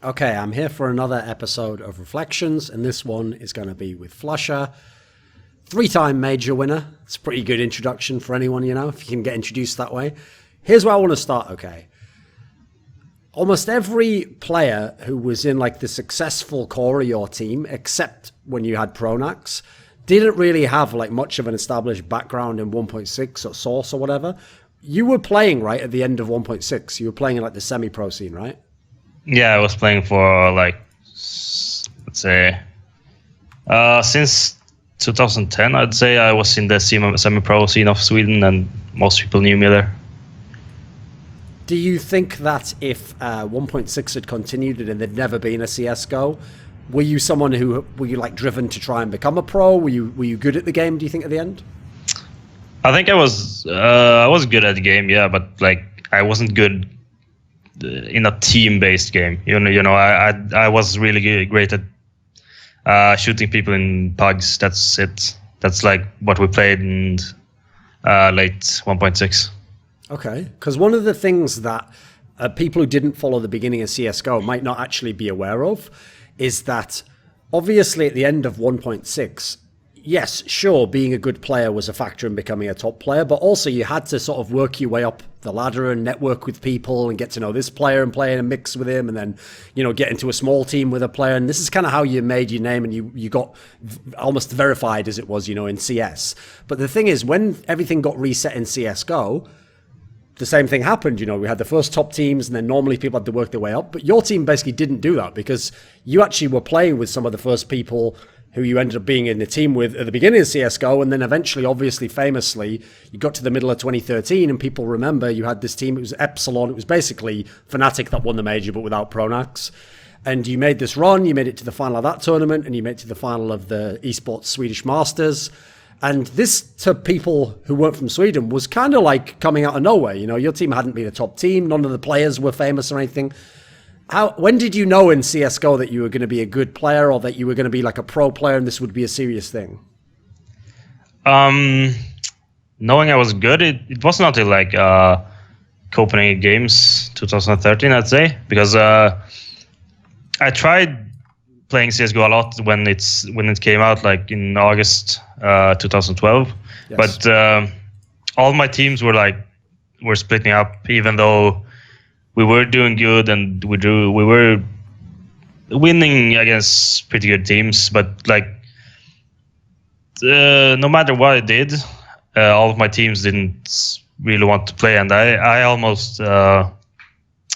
Okay, I'm here for another episode of Reflections, and this one is going to be with flusha. Three-time major winner. It's a pretty good introduction for anyone, you know, if you can get introduced that way. Here's where I want to start, okay. Almost every player who was in like the successful core of your team, except when you had Pronax, didn't really have like much of an established background in 1.6 or Source or whatever. You were playing right at the end of 1.6. You were playing in like the semi-pro scene, right? Yeah, I was playing for like, let's say, since 2010, I'd say I was in the semi-pro scene of Sweden, and most people knew me there. Do you think that if 1.6 had continued and there'd never been a CSGO, were you someone who were you like driven to try and become a pro? Were you good at the game? Do you think at the end? I think I was good at the game, yeah, but like I wasn't good in a team-based game. You know, I was really great at shooting people in pugs. That's it. That's like what we played in late 1.6. Okay, because one of the things that people who didn't follow the beginning of CSGO might not actually be aware of is that obviously at the end of 1.6, yes, sure, being a good player was a factor in becoming a top player, but also you had to sort of work your way up the ladder and network with people and get to know this player and play in a mix with him, and then, you know, get into a small team with a player. And this is kind of how you made your name, and you got almost verified as it was, you know, in CS. But the thing is, when everything got reset in CSGO, the same thing happened. You know, we had the first top teams, and then normally people had to work their way up. But your team basically didn't do that because you actually were playing with some of the first people who you ended up being in the team with at the beginning of CSGO, and then eventually, obviously, famously, you got to the middle of 2013, and people remember you had this team. It was Epsilon. It was basically FNATIC that won the major, but without Pronax. And you made this run. You made it to the final of that tournament, and you made it to the final of the esports Swedish Masters. And this, to people who weren't from Sweden, was kind of like coming out of nowhere. You know, your team hadn't been a top team. None of the players were famous or anything. When did you know in CSGO that you were going to be a good player, or that you were going to be like a pro player and this would be a serious thing? Knowing I was good, it wasn't until like Copenhagen Games 2013, I'd say, because I tried playing CSGO a lot when it came out, like in August 2012. Yes. But all my teams were splitting up, even though we were doing good and we were winning against pretty good teams. But like no matter what I did, all of my teams didn't really want to play, and I almost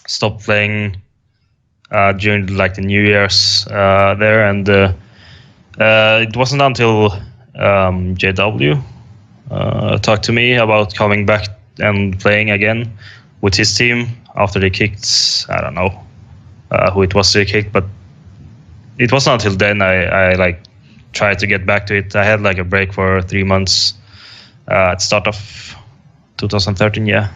stopped playing during like the New Year's there, and it wasn't until JW talked to me about coming back and playing again with his team after they kicked, I don't know who it was they kicked, but it wasn't until then I like tried to get back to it. I had like a break for 3 months at the start of 2013, yeah.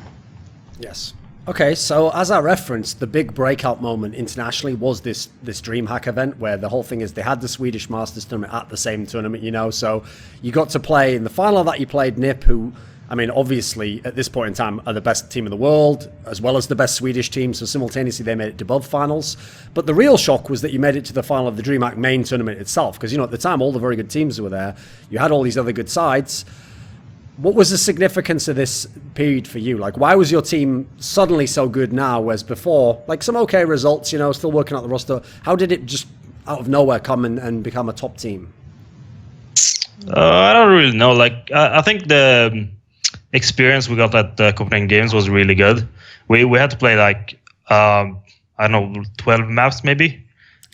Yes. Okay, so as I referenced, the big breakout moment internationally was this Dreamhack event, where the whole thing is they had the Swedish Masters tournament at the same tournament, you know, so you got to play in the final of that. You played NIP, who, I mean, obviously at this point in time are the best team in the world, as well as the best Swedish team, so simultaneously they made it to both finals. But the real shock was that you made it to the final of the Dreamhack main tournament itself, because, you know, at the time all the very good teams were there. You had all these other good sides. What was the significance of this period for you? Like, why was your team suddenly so good now, whereas before, like some okay results, you know, still working out the roster? How did it just out of nowhere come and become a top team? I don't really know. Like, I think the experience we got at the Copenhagen Games was really good. We had to play like, I don't know, 12 maps maybe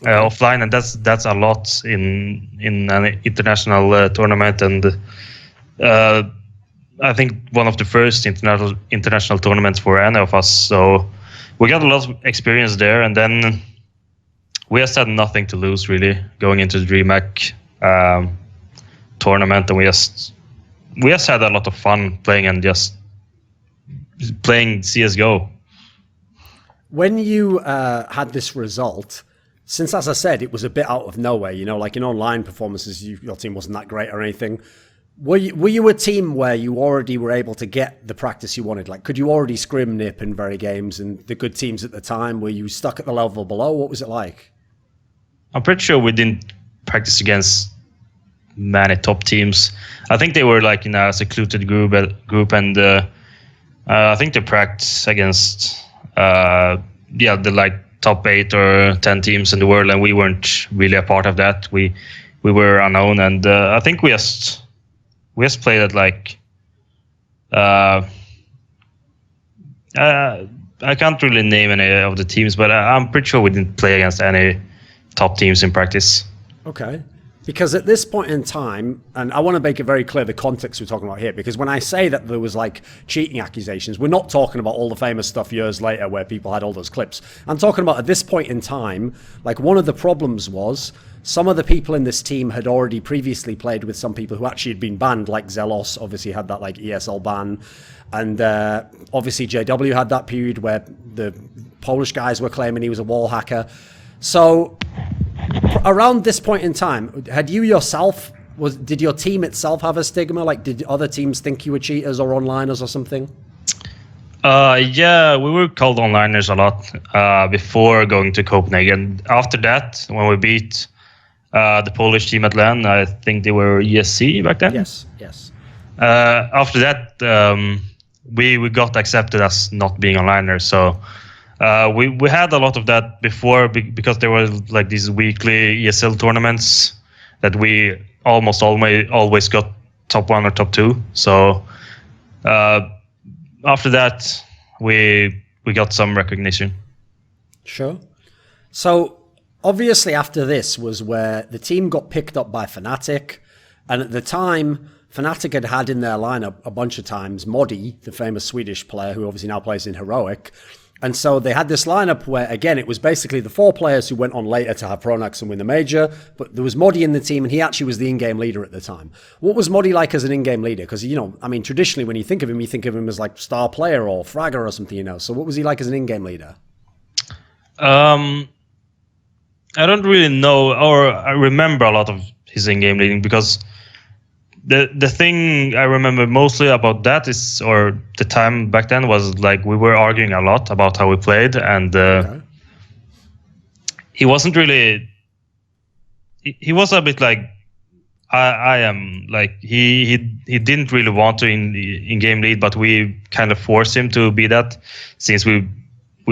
offline, and that's a lot in an international tournament, and I think one of the first international tournaments for any of us. So we got a lot of experience there, and then we just had nothing to lose really going into the Dreamhack tournament, and we just had a lot of fun playing and just playing CSGO. When you had this result, since, as I said, it was a bit out of nowhere, you know, like in online performances, your team wasn't that great or anything. Were you a team where you already were able to get the practice you wanted? Like, could you already scrim nip in very games and the good teams at the time? Were you stuck at the level below? What was it like? I'm pretty sure we didn't practice against many top teams. I think they were like in a secluded group, and I think they practiced against the like top 8 or 10 teams in the world, and we weren't really a part of that. We were unknown, and I think we just played at like I can't really name any of the teams, but I'm pretty sure we didn't play against any top teams in practice. Okay. Because at this point in time, and I want to make it very clear the context we're talking about here, because when I say that there was like cheating accusations, we're not talking about all the famous stuff years later where people had all those clips. I'm talking about at this point in time, like one of the problems was some of the people in this team had already previously played with some people who actually had been banned, like Zelos obviously had that like ESL ban, and obviously JW had that period where the Polish guys were claiming he was a wall hacker. So around this point in time, had you yourself, did your team itself have a stigma? Like, did other teams think you were cheaters or onliners or something? Yeah, we were called onliners a lot before going to Copenhagen. After that, when we beat the Polish team at LAN, I think they were ESC back then. Yes. After that, we got accepted as not being onliners. So we had a lot of that before because there were like these weekly ESL tournaments that we almost always got top 1 or top 2. So after that, we got some recognition. Sure. So obviously after this was where the team got picked up by FNATIC, and at the time FNATIC had in their lineup a bunch of times MODDII, the famous Swedish player who obviously now plays in Heroic. And so they had this lineup where, again, it was basically the 4 players who went on later to have Pronax and win the major, but there was MODDII in the team, and he actually was the in-game leader at the time. What was MODDII like as an in-game leader? Because, you know, I mean, traditionally when you think of him as like star player or fragger or something, you know. So what was he like as an in-game leader? I don't really know, or I remember a lot of his in-game leading, because the thing I remember mostly about that is, or the time back then was like we were arguing a lot about how we played, and he wasn't really. He was a bit like I am. Like he didn't really want to in game lead, but we kind of forced him to be that, since we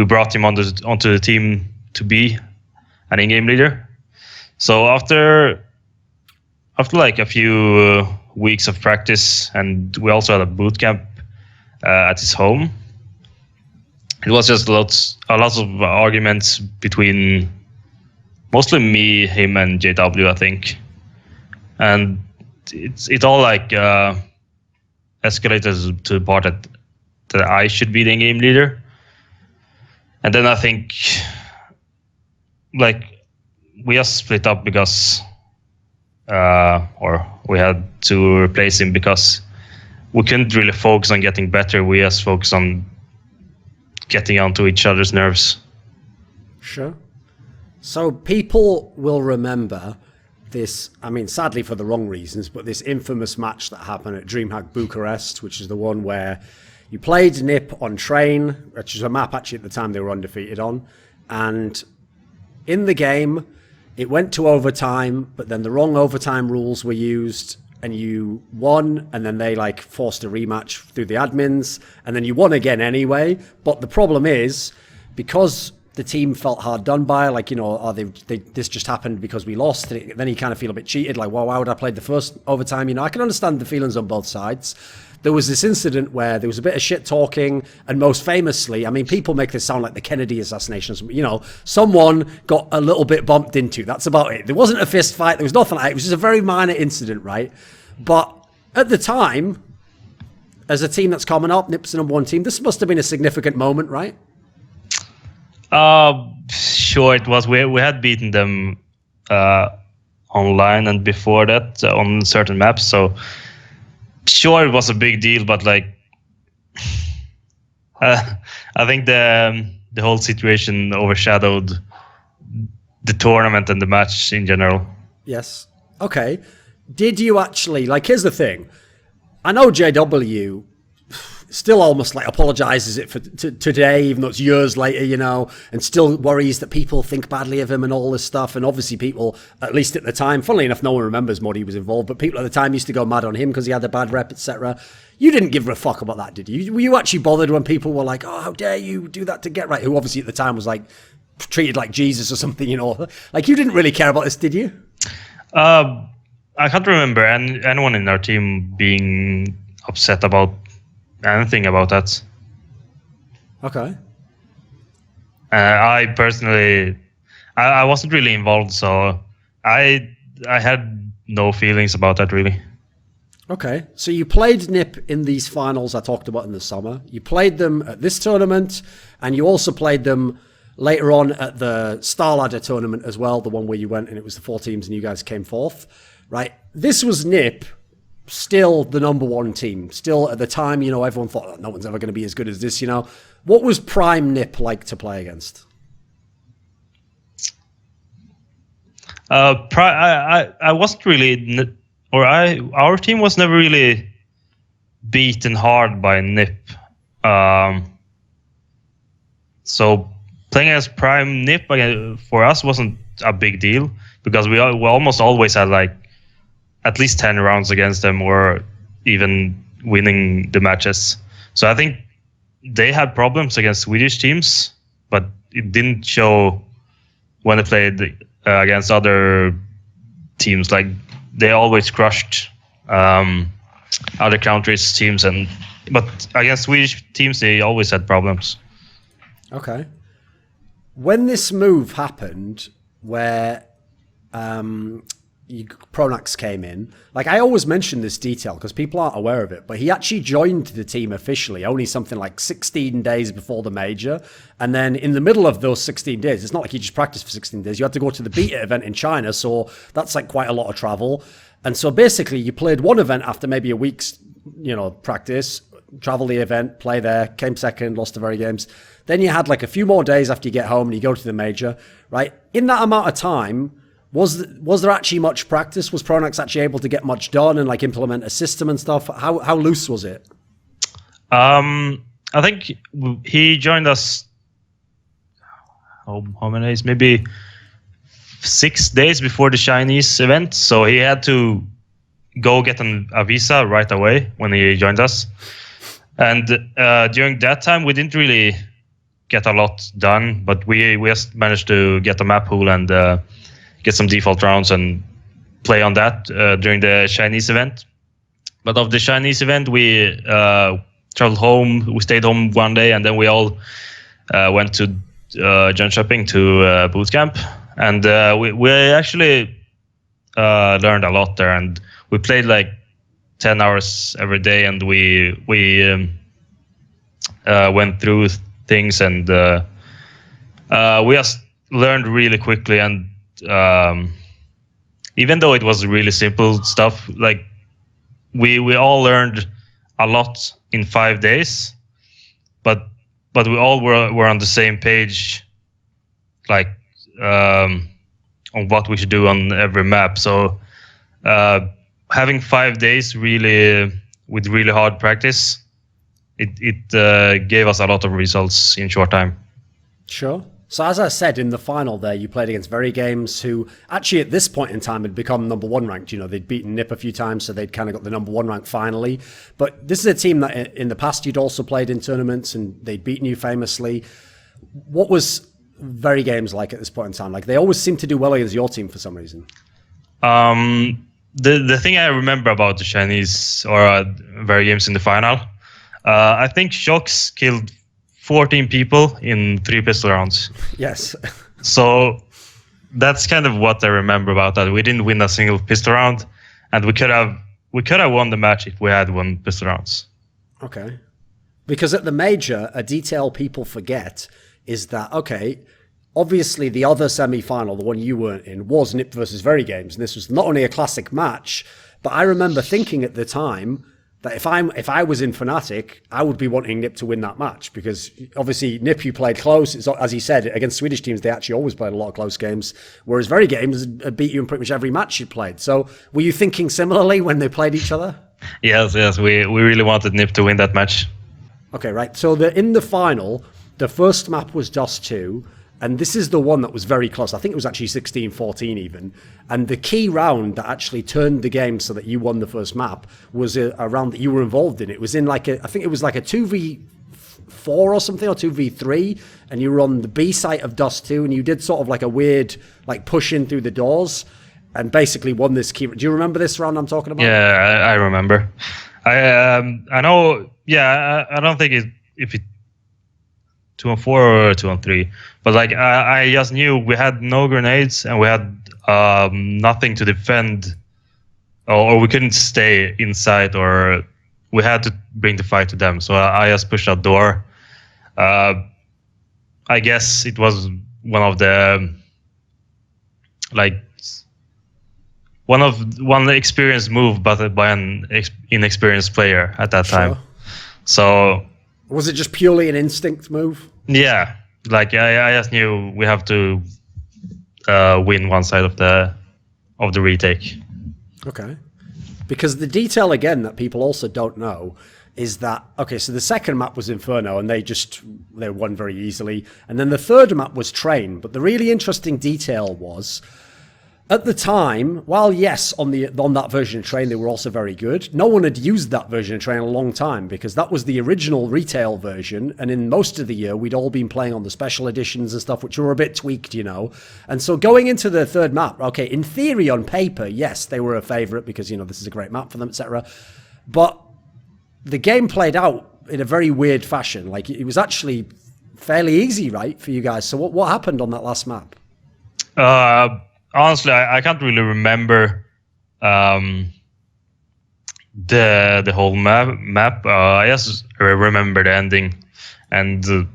brought him onto the team to be an in-game leader. So after like a few weeks of practice, and we also had a boot camp at his home, it was just a lot of arguments between mostly me, him, and JW, I think, and it all like escalated to the part that I should be the in-game leader. And then I think like we just split up because or we had to replace him because we couldn't really focus on getting better. We just focused on getting onto each other's nerves. Sure. So people will remember this, I mean, sadly for the wrong reasons, but this infamous match that happened at Dreamhack Bucharest, which is the one where you played NIP on Train, which is a map actually at the time they were undefeated on. And in the game, it went to overtime, but then the wrong overtime rules were used and you won, and then they like forced a rematch through the admins, and then you won again anyway. But the problem is, because the team felt hard done by, like, you know, this just happened because we lost, and then you kind of feel a bit cheated, like, well, why would I play the first overtime? You know, I can understand the feelings on both sides. There was this incident where there was a bit of shit talking, and most famously, I mean, people make this sound like the Kennedy assassination. You know, someone got a little bit bumped into. That's about it. There wasn't a fist fight. There was nothing like it. It was just a very minor incident, right? But at the time, as a team that's coming up, NIP's the #1 team, this must have been a significant moment, right? Sure, it was. We had beaten them online and before that on certain maps, so sure, it was a big deal, but like, I think the whole situation overshadowed the tournament and the match in general. Yes. Okay. did you actually, like, here's the thing. I know JW still almost like apologizes it for today, even though it's years later, you know, and still worries that people think badly of him and all this stuff. And obviously people, at least at the time, funnily enough, no one remembers MODDII was involved, but people at the time used to go mad on him because he had a bad rep, etc. You didn't give a fuck about that, did you? Were you actually bothered when people were like, oh, how dare you do that to Get Right? Who obviously at the time was like treated like Jesus or something, you know? Like, you didn't really care about this, did you? I can't remember anyone in our team being upset about anything about that. Okay. I personally, I wasn't really involved, so I had no feelings about that really. Okay, so you played NIP in these finals I talked about in the summer. You played them at this tournament, and you also played them later on at the Star Ladder tournament as well, the one where you went and it was the 4 teams and you guys came fourth, right? This was NIP, still the number 1 team. Still at the time, you know, everyone thought, oh, no one's ever going to be as good as this, you know. What was prime NIP like to play against? I wasn't really, our team was never really beaten hard by NIP. So playing as prime NIP for us wasn't a big deal because we almost always had like at least 10 rounds against them or even winning the matches. So I think they had problems against Swedish teams, but it didn't show when they played against other teams. Like they always crushed other countries' teams, but against Swedish teams they always had problems. Okay. When this move happened, where Pronax came in, like I always mention this detail because people aren't aware of it, but he actually joined the team officially only something like 16 days before the major. And then in the middle of those 16 days, it's not like you just practiced for 16 days. You had to go to the beta event in China. So that's like quite a lot of travel. And so basically you played one event after maybe a week's, you know, practice, travel the event, play there, came second, lost the very games. Then you had like a few more days after you get home and you go to the major, right? In that amount of time, was there actually much practice? Was Pronax actually able to get much done and like implement a system and stuff? How loose was it? I think he joined us, how many days? Maybe 6 days before the Chinese event. So he had to go get a visa right away when he joined us. And during that time, we didn't really get a lot done, but we just managed to get a map pool and get some default rounds and play on that during the Chinese event. But of the Chinese event, we traveled home. We stayed home one day, and then we all went to Jönköping to boot camp. And we actually learned a lot there, and we played like 10 hours every day, and we went through things, and we just learned really quickly. And even though it was really simple stuff, like we all learned a lot in 5 days, but we all were on the same page, like on what we should do on every map. So having 5 days really with really hard practice, it gave us a lot of results in short time. Sure. So as I said, in the final there, you played against Very Games, who actually at this point in time had become number 1 ranked. You know, they'd beaten NIP a few times, so they'd kind of got the number 1 rank finally. But this is a team that in the past you'd also played in tournaments, and they'd beaten you famously. What was Very Games like at this point in time? Like, they always seem to do well against your team for some reason. The thing I remember about the Chinese or Very Games in the final, I think Shocks killed 14 people in 3 pistol rounds. Yes. So that's kind of what I remember about that. We didn't win a single pistol round, and we could have won the match if we had won pistol rounds. Okay. Because at the major, a detail people forget is that, okay, obviously the other semi-final, the one you weren't in, was NIP versus Very Games. And this was not only a classic match, but I remember thinking at the time, that if I was in FNATIC, I would be wanting NIP to win that match, because obviously NIP, you played close. It's, as he said, against Swedish teams, they actually always played a lot of close games, whereas Very Games beat you in pretty much every match you played. So were you thinking similarly when they played each other? Yes, we really wanted NIP to win that match. Okay, right. So in the final, the first map was DOS 2, and this is the one that was very close. I think it was actually 16-14 even. And the key round that actually turned the game so that you won the first map was a round that you were involved in. It was in I think it was like a 2v4 or something, or 2v3, and you were on the B site of DOS 2, and you did sort of like a weird push in through the doors and basically won this key. Do you remember this round I'm talking about? Yeah, I remember. I know. Yeah, I don't think if it 2-on-4 or 2-on-3, but I just knew we had no grenades and we had nothing to defend, or we couldn't stay inside, or we had to bring the fight to them. So I just pushed out door. I guess it was one of the one experienced move, but by an inexperienced player at that time. So was it just purely an instinct move? Yeah, I just knew we have to win one side of the retake. Okay, because the detail again that people also don't know is that, okay, so the second map was Inferno, and they won very easily, and then the third map was Train. But the really interesting detail was, at the time, while yes, on that version of Train they were also very good, no one had used that version of Train in a long time, because that was the original retail version, and in most of the year we'd all been playing on the special editions and stuff, which were a bit tweaked, And so going into the third map, okay, in theory, on paper, yes, they were a favourite because, this is a great map for them, etc. But the game played out in a very weird fashion. It was actually fairly easy, right, for you guys. So what happened on that last map? Honestly, I can't really remember the whole map. I just remember the ending and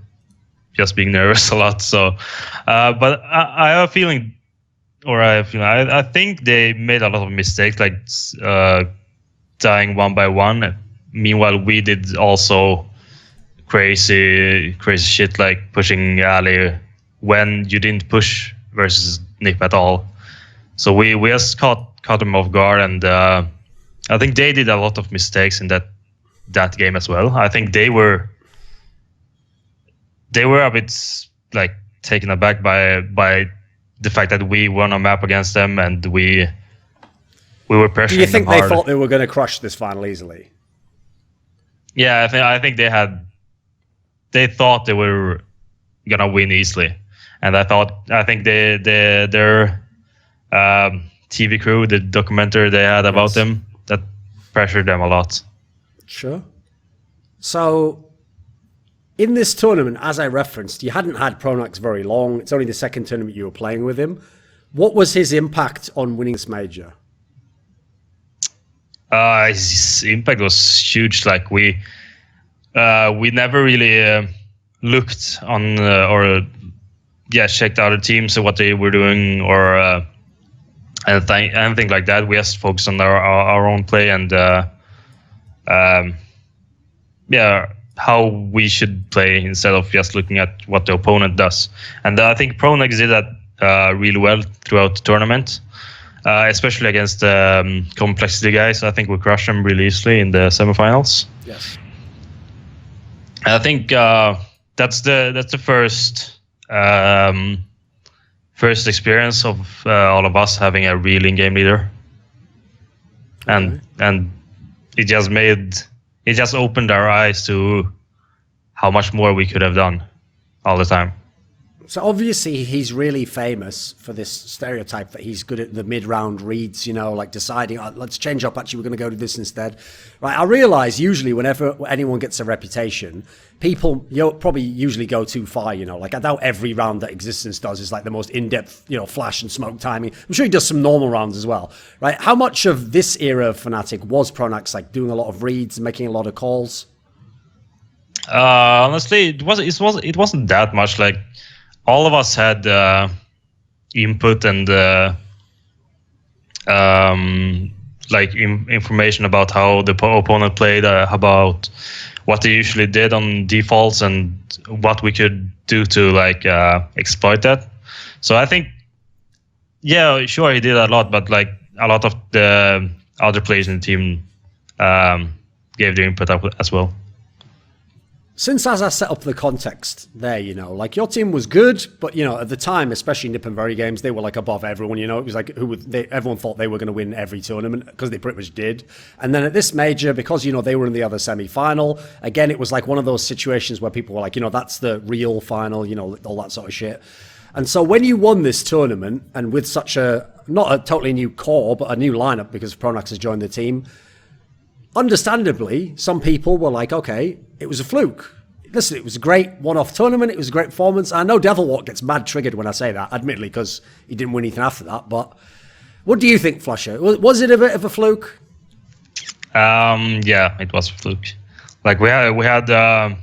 just being nervous a lot. So, but I have a feeling, I think they made a lot of mistakes, dying one by one. Meanwhile, we did also crazy shit, like pushing Ali when you didn't push versus NIP at all. So we just caught them off guard, and I think they did a lot of mistakes in that game as well. I think they were a bit taken aback by the fact that we won a map against them, and we were pressuring them hard. Do you think they thought they were going to crush this final easily? Yeah, I think they thought they were gonna win easily. And I think their TV crew, the documentary they had about them, that pressured them a lot. Sure. So, in this tournament, as I referenced, you hadn't had Pronax very long. It's only the second tournament you were playing with him. What was his impact on winning this major? His impact was huge. We never really looked on checked other teams and what they were doing, or anything like that. We just focused on our own play and how we should play instead of just looking at what the opponent does. And I think Pronax did that really well throughout the tournament, especially against complexity guys. I think we crushed them really easily in the semifinals. Yes. I think that's the first experience of all of us having a real in-game leader, and it just opened our eyes to how much more we could have done all the time. So obviously he's really famous for this stereotype that he's good at the mid-round reads, deciding, let's change up, actually we're going to go to this instead. Right, I realise usually whenever anyone gets a reputation, people probably usually go too far, I doubt every round that Existence does is the most in-depth, flash and smoke timing. I'm sure he does some normal rounds as well, right? How much of this era of FNATIC was Pronax doing a lot of reads and making a lot of calls? Honestly, it wasn't that much. All of us had input and like information about how the opponent played, about what they usually did on defaults, and what we could do to like exploit that. So I think, yeah, sure, he did a lot, but like a lot of the other players in the team gave their input up as well. Since as I set up the context there, you know, like your team was good, but you know, at the time, especially Nip and Very games, they were like above everyone. You know, it was like everyone thought they were going to win every tournament because they pretty much did. And then at this major, because you know they were in the other semi-final, again, it was like one of those situations where people were like, you know, that's the real final, you know, all that sort of shit. And so when you won this tournament, and with such a not a totally new core, but a new lineup because Pronax has joined the team. Understandably, some people were like, okay, it was a fluke. Listen, it was a great one-off tournament. It was a great performance. I know Devilwalk gets mad triggered when I say that, admittedly, because he didn't win anything after that. But what do you think, flusha? Was it a bit of a fluke? Yeah, it was a fluke. Like we had the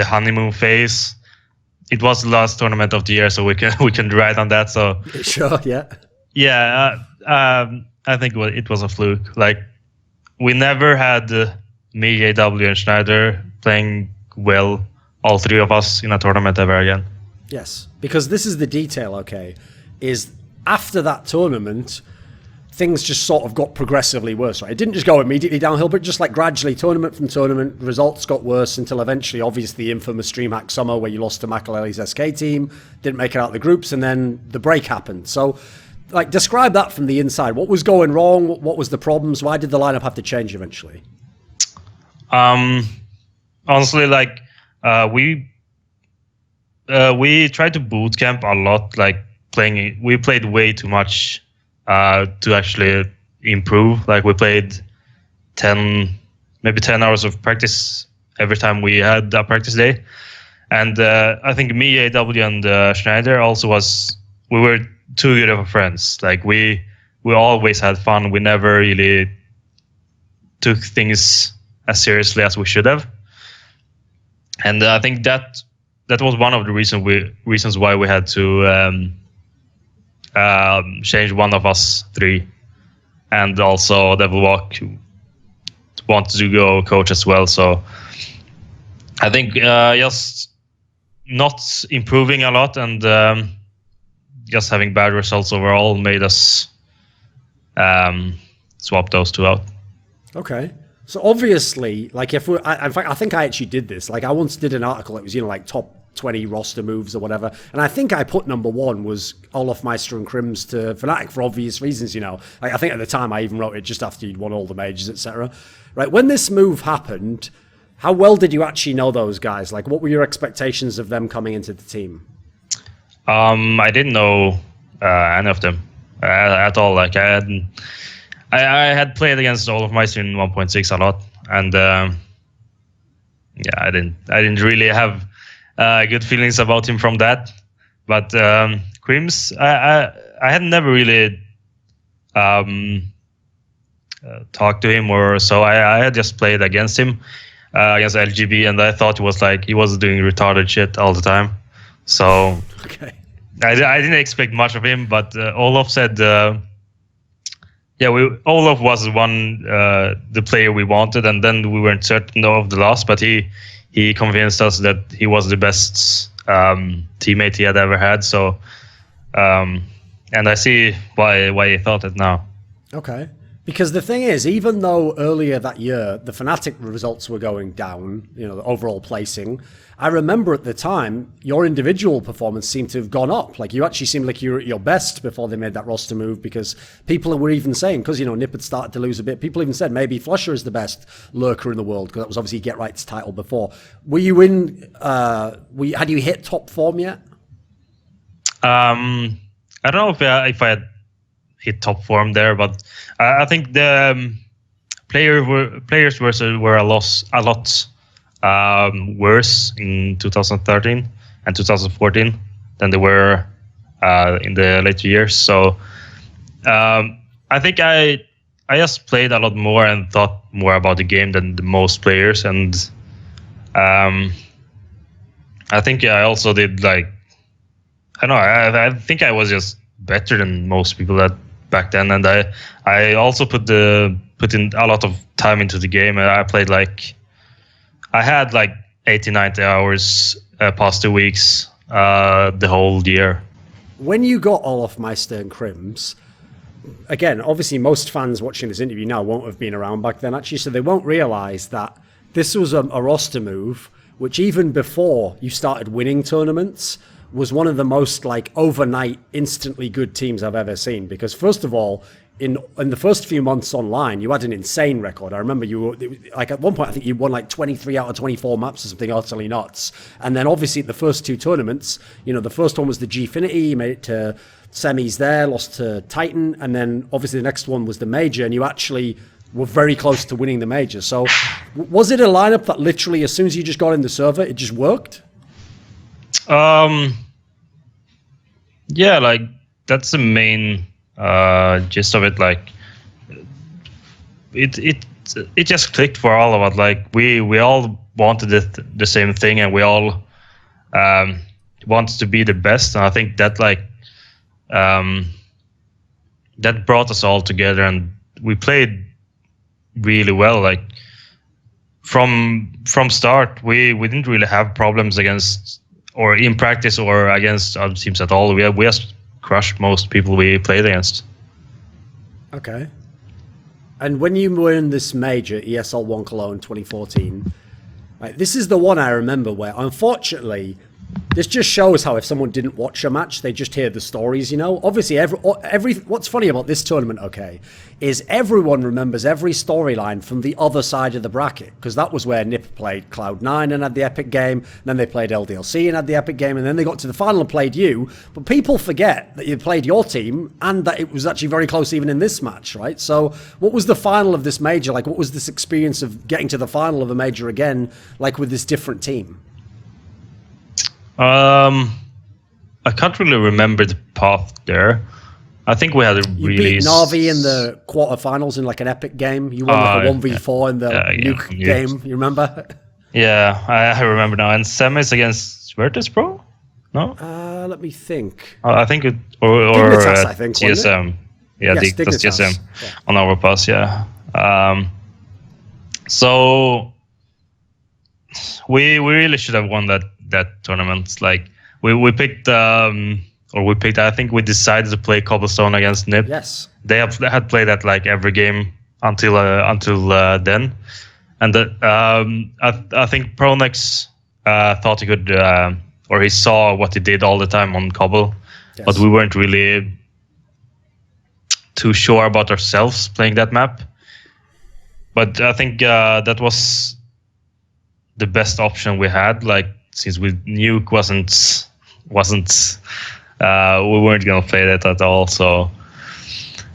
honeymoon phase. It was the last tournament of the year, so we can ride on that. So sure, yeah. Yeah, I think it was a fluke. Like, we never had me, AW, and Schneider playing well, all three of us, in a tournament ever again. Yes, because this is the detail, okay, is after that tournament, things just sort of got progressively worse, right? It didn't just go immediately downhill, but just like gradually, tournament from tournament, results got worse until eventually, obviously, the infamous Dreamhack summer where you lost to Makaleli's SK team, didn't make it out of the groups, and then the break happened. So, like, describe that from the inside. What was going wrong? What was the problems? Why did the lineup have to change eventually? Honestly, like, we tried to boot camp a lot. Like, we played way too much to actually improve. Like, we played maybe 10 hours of practice every time we had a practice day. And I think me, AW, and Schneider also we were too good of friends. Like, we always had fun. We never really took things as seriously as we should have. And I think that was one of the reasons why we had to change one of us three. And also Devilwalk wanted to go coach as well. So I think just not improving a lot and just having bad results overall made us swap those two out. Okay. So obviously, like, if in fact, I think I actually did this. Like, I once did an article. It was, you know, like top 20 roster moves or whatever. And I think I put number one was Olof, Meister, and KRiMZ to FNATIC for obvious reasons, you know. Like, I think at the time I even wrote it just after you'd won all the majors, etc. Right. When this move happened, how well did you actually know those guys? Like, what were your expectations of them coming into the team? I didn't know any of them at all. Like, I had played against Olof Meister in 1.6 a lot, and yeah, I didn't really have good feelings about him from that. But KRiMZ, I had never really talked to him or so. I had just played against him against LGB, and I thought he was doing retarded shit all the time. So okay. I didn't expect much of him, but Olof said. Olof was the player we wanted, and then we weren't certain of the loss, but he convinced us that he was the best teammate he had ever had. So, and I see why he thought it now. Okay. Because the thing is, even though earlier that year the FNATIC results were going down, you know, the overall placing, I remember at the time your individual performance seemed to have gone up. Like, you actually seemed like you were at your best before they made that roster move, because people were even saying, because, you know, Nip had started to lose a bit, people even said maybe flusha is the best lurker in the world, because that was obviously Get Right's title before. Were you had you hit top form yet? I don't know if I had hit top form there, but I think the players were a lot worse in 2013 and 2014 than they were in the later years. So I think I just played a lot more and thought more about the game than the most players, and I think I also did, like, I don't know, I think I was just better than most people that back then, and I also put in a lot of time into the game. And I had like 80-90 hours past 2 weeks the whole year. When you got Olof, Meister, and KRiMZ, again, obviously most fans watching this interview now won't have been around back then, actually, so they won't realize that this was a roster move, which even before you started winning tournaments, was one of the most like overnight, instantly good teams I've ever seen. Because first of all, in the first few months online, you had an insane record. I remember you were, like at one point, I think you won like 23 out of 24 maps or something utterly nuts. And then obviously the first two tournaments, you know, the first one was the Gfinity, you made it to semis there, lost to Titan. And then obviously the next one was the major, and you actually were very close to winning the major. So was it a lineup that literally, as soon as you just got in the server, it just worked? Yeah, like that's the main gist of it. Like it just clicked for all of us. Like we all wanted the same thing, and we all wanted to be the best. And I think that that brought us all together, and we played really well. Like from start, we didn't really have problems against, or in practice, or against other teams at all. We just crushed most people we played against. Okay. And when you were in this major, ESL One Cologne 2014, like, this is the one I remember where, unfortunately, this just shows how if someone didn't watch a match, they just hear the stories, you know? Obviously, what's funny about this tournament, okay, is everyone remembers every storyline from the other side of the bracket, because that was where NiP played Cloud9 and had the epic game, then they played LDLC and had the epic game, and then they got to the final and played you. But people forget that you played your team and that it was actually very close even in this match, right? So what was the final of this major like? What was this experience of getting to the final of a major again, like with this different team? I can't really remember the path there. I think we had a you really... beat Navi in the quarterfinals in like an epic game. You won like a 1v4 in the nuke game. You remember? Yeah, I remember now. And semis against Virtus Pro? No? Let me think. I think it... Or Dignitas, I think, GSM. It? Yeah, yes, Dignitas GSM yeah. On Overpass, yeah. So we really should have won that tournament. Like we picked I think we decided to play Cobblestone against NiP. Yes, they had played that like every game until then, and I think Pronax thought he could, or he saw what he did all the time on Cobble, yes. But we weren't really too sure about ourselves playing that map. But I think that was the best option we had, like, since we nuke wasn't we weren't gonna play that at all. So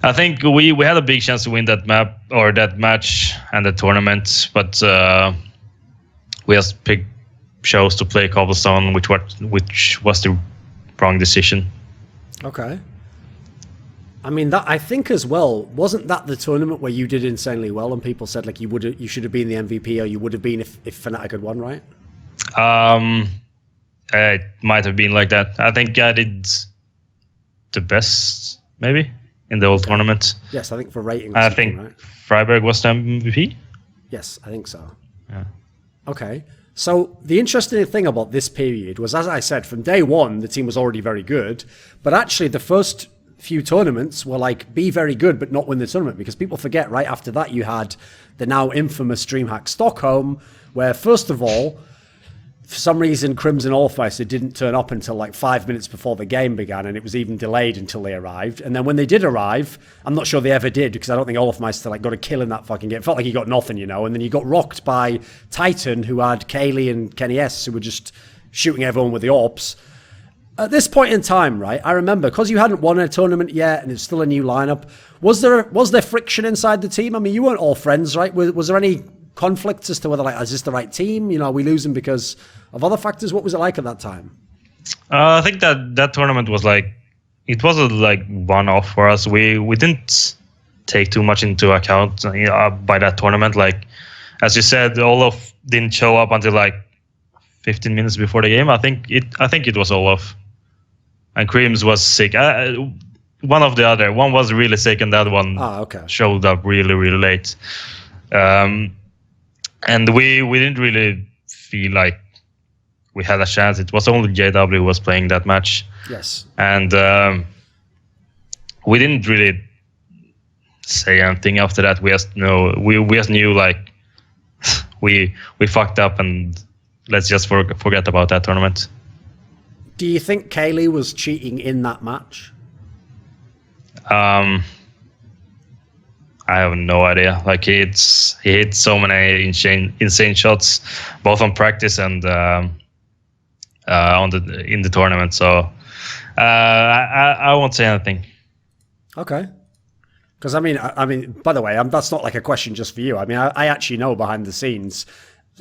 I think we had a big chance to win that map or that match and the tournament, but we just chose to play Cobblestone, which was the wrong decision. Okay. I mean, that I think as well, wasn't that the tournament where you did insanely well and people said like you should have been the MVP, or you would have been if FNATIC had won, right? It might have been like that. I think I did the best, maybe, in the whole tournament. Yes, I think for rating. I think right? Freiburg was the MVP. Yes, I think so. Yeah. Okay. So the interesting thing about this period was, as I said, from day one, the team was already very good. But actually, the first few tournaments were like, be very good, but not win the tournament. Because people forget, right after that, you had the now infamous Dreamhack Stockholm, where, first of all, for some reason, KRiMZ and olof didn't turn up until like 5 minutes before the game began, and it was even delayed until they arrived. And then when they did arrive, I'm not sure they ever did, because I don't think olof like got a kill in that fucking game. It felt like he got nothing, you know. And then he got rocked by Titan, who had KQLY and Kenny S, who were just shooting everyone with the AWPs. At this point in time, right, I remember, because you hadn't won a tournament yet, and it's still a new lineup, was there friction inside the team? I mean, you weren't all friends, right? Was there any conflicts as to whether, like, is this the right team? You know, are we losing because of other factors? What was it like at that time? I think that tournament was like, it was a like one-off for us. We didn't take too much into account by that tournament. Like, as you said, olof didn't show up until like 15 minutes before the game. I think it was olof, and KRiMZ was sick. one of the other. One was really sick, and the other one showed up really, really late. And we didn't really feel like we had a chance. It was only JW who was playing that match. Yes. And we didn't really say anything after that. We just knew like we fucked up, and let's just forget about that tournament. Do you think KQLY was cheating in that match? I have no idea. Like he hit so many insane shots, both on practice and in the tournament. So I won't say anything. Okay. Because I mean, by the way, that's not like a question just for you. I mean, I actually know behind the scenes.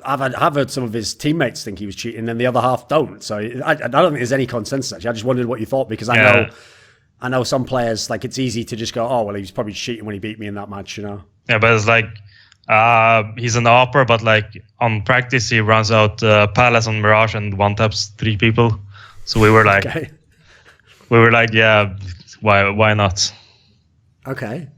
I've heard some of his teammates think he was cheating, and the other half don't. So I don't think there's any consensus. Actually, I just wondered what you thought, because I know some players, like, it's easy to just go, oh well, he was probably cheating when he beat me in that match, you know. Yeah, but it's like he's an upper, but like on practice he runs out Palace on Mirage and one taps 3 people. So we were like, yeah, why not? Okay.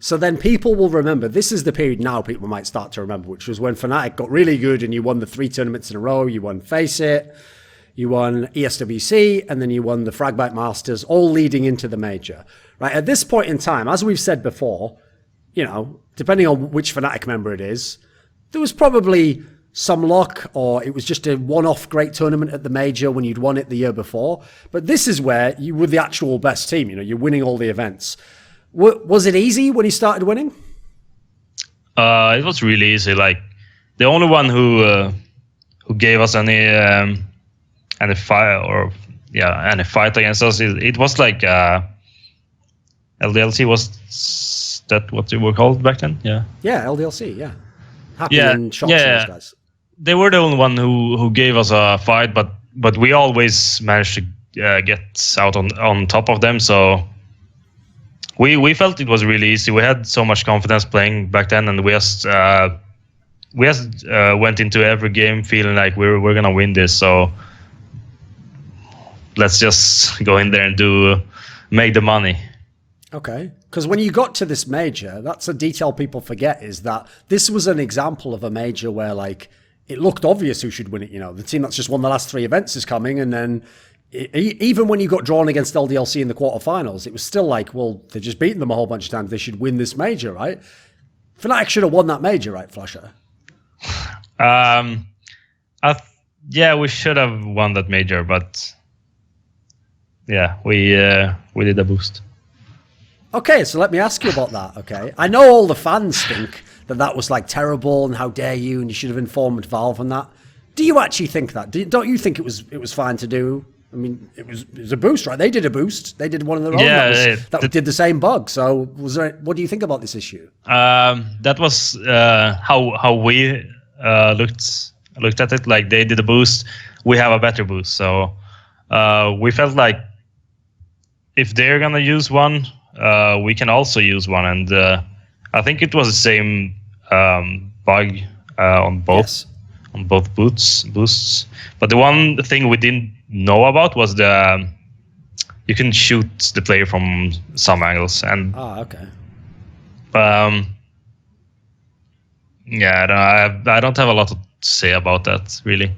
So then people will remember, this is the period now people might start to remember, which was when FNATIC got really good and you won the 3 tournaments in a row. You won Face It, you won ESWC, and then you won the Fragbite Masters, all leading into the major. Right, at this point in time, as we've said before, you know, depending on which FNATIC member it is, there was probably some luck, or it was just a one-off great tournament at the major when you'd won it the year before. But this is where you were the actual best team, you know, you're winning all the events. Was it easy when you started winning? It was really easy. Like the only one who gave us any fight against us, it was like LDLC. Was that what they were called back then? Yeah. Yeah, LDLC. Yeah. Happy and Shots, those guys. They were the only one who gave us a fight, but we always managed to get out on top of them. So. We felt it was really easy. We had so much confidence playing back then, and we just went into every game feeling like we're gonna win this. So let's just go in there and make the money. Okay, because when you got to this major, that's a detail people forget, is that this was an example of a major where like it looked obvious who should win it. You know, the team that's just won the last 3 events is coming, and then. Even when you got drawn against LDLC in the quarterfinals, it was still like, well, they've just beaten them a whole bunch of times. They should win this major, right? FNATIC should have won that major, right, flusha? Yeah, we should have won that major, but yeah, we did a boost. Okay, so let me ask you about that. Okay, I know all the fans think that was like terrible and how dare you, and you should have informed Valve on that. Do you actually think that? Don't you think it was fine to do? I mean, it was a boost, right? They did a boost. They did one of their own that did the same bug. So, what do you think about this issue? That was how we looked at it. Like they did a boost, we have a better boost. So we felt like if they're gonna use one, we can also use one. And I think it was the same bug on both. Yes. On both boosts, but the one thing we didn't know about was you can shoot the player from some angles, and okay. Yeah, I don't have a lot to say about that really.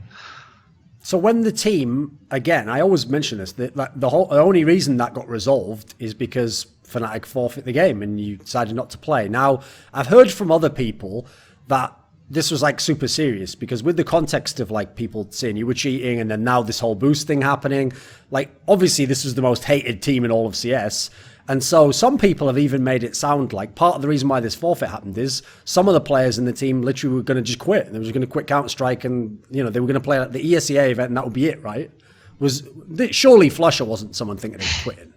So when the team, again, I always mention this, that the only reason that got resolved is because FNATIC forfeit the game and you decided not to play. Now, I've heard from other people that this was like super serious, because with the context of like people saying you were cheating and then now this whole boost thing happening, like obviously this was the most hated team in all of CS. And so some people have even made it sound like part of the reason why this forfeit happened is some of the players in the team literally were going to just quit. They were just going to quit Counter-Strike, and you know they were going to play like the ESEA event and that would be it, right? Surely flusha wasn't someone thinking of quitting.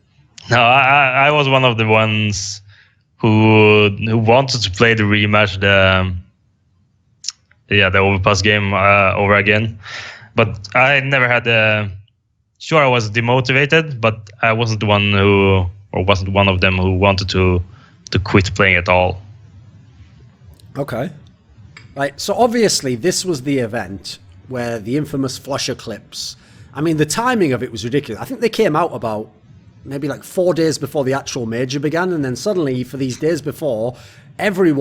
No, I was one of the ones who wanted to play the rematch, the overpass game over again, but I never had sure I was demotivated, but I wasn't the one wasn't one of them who wanted to quit playing at all. Okay, right. So obviously this was the event where the infamous flusha clips. I mean, the timing of it was ridiculous. I think they came out about maybe like 4 days before the actual major began, and then suddenly for these days before, every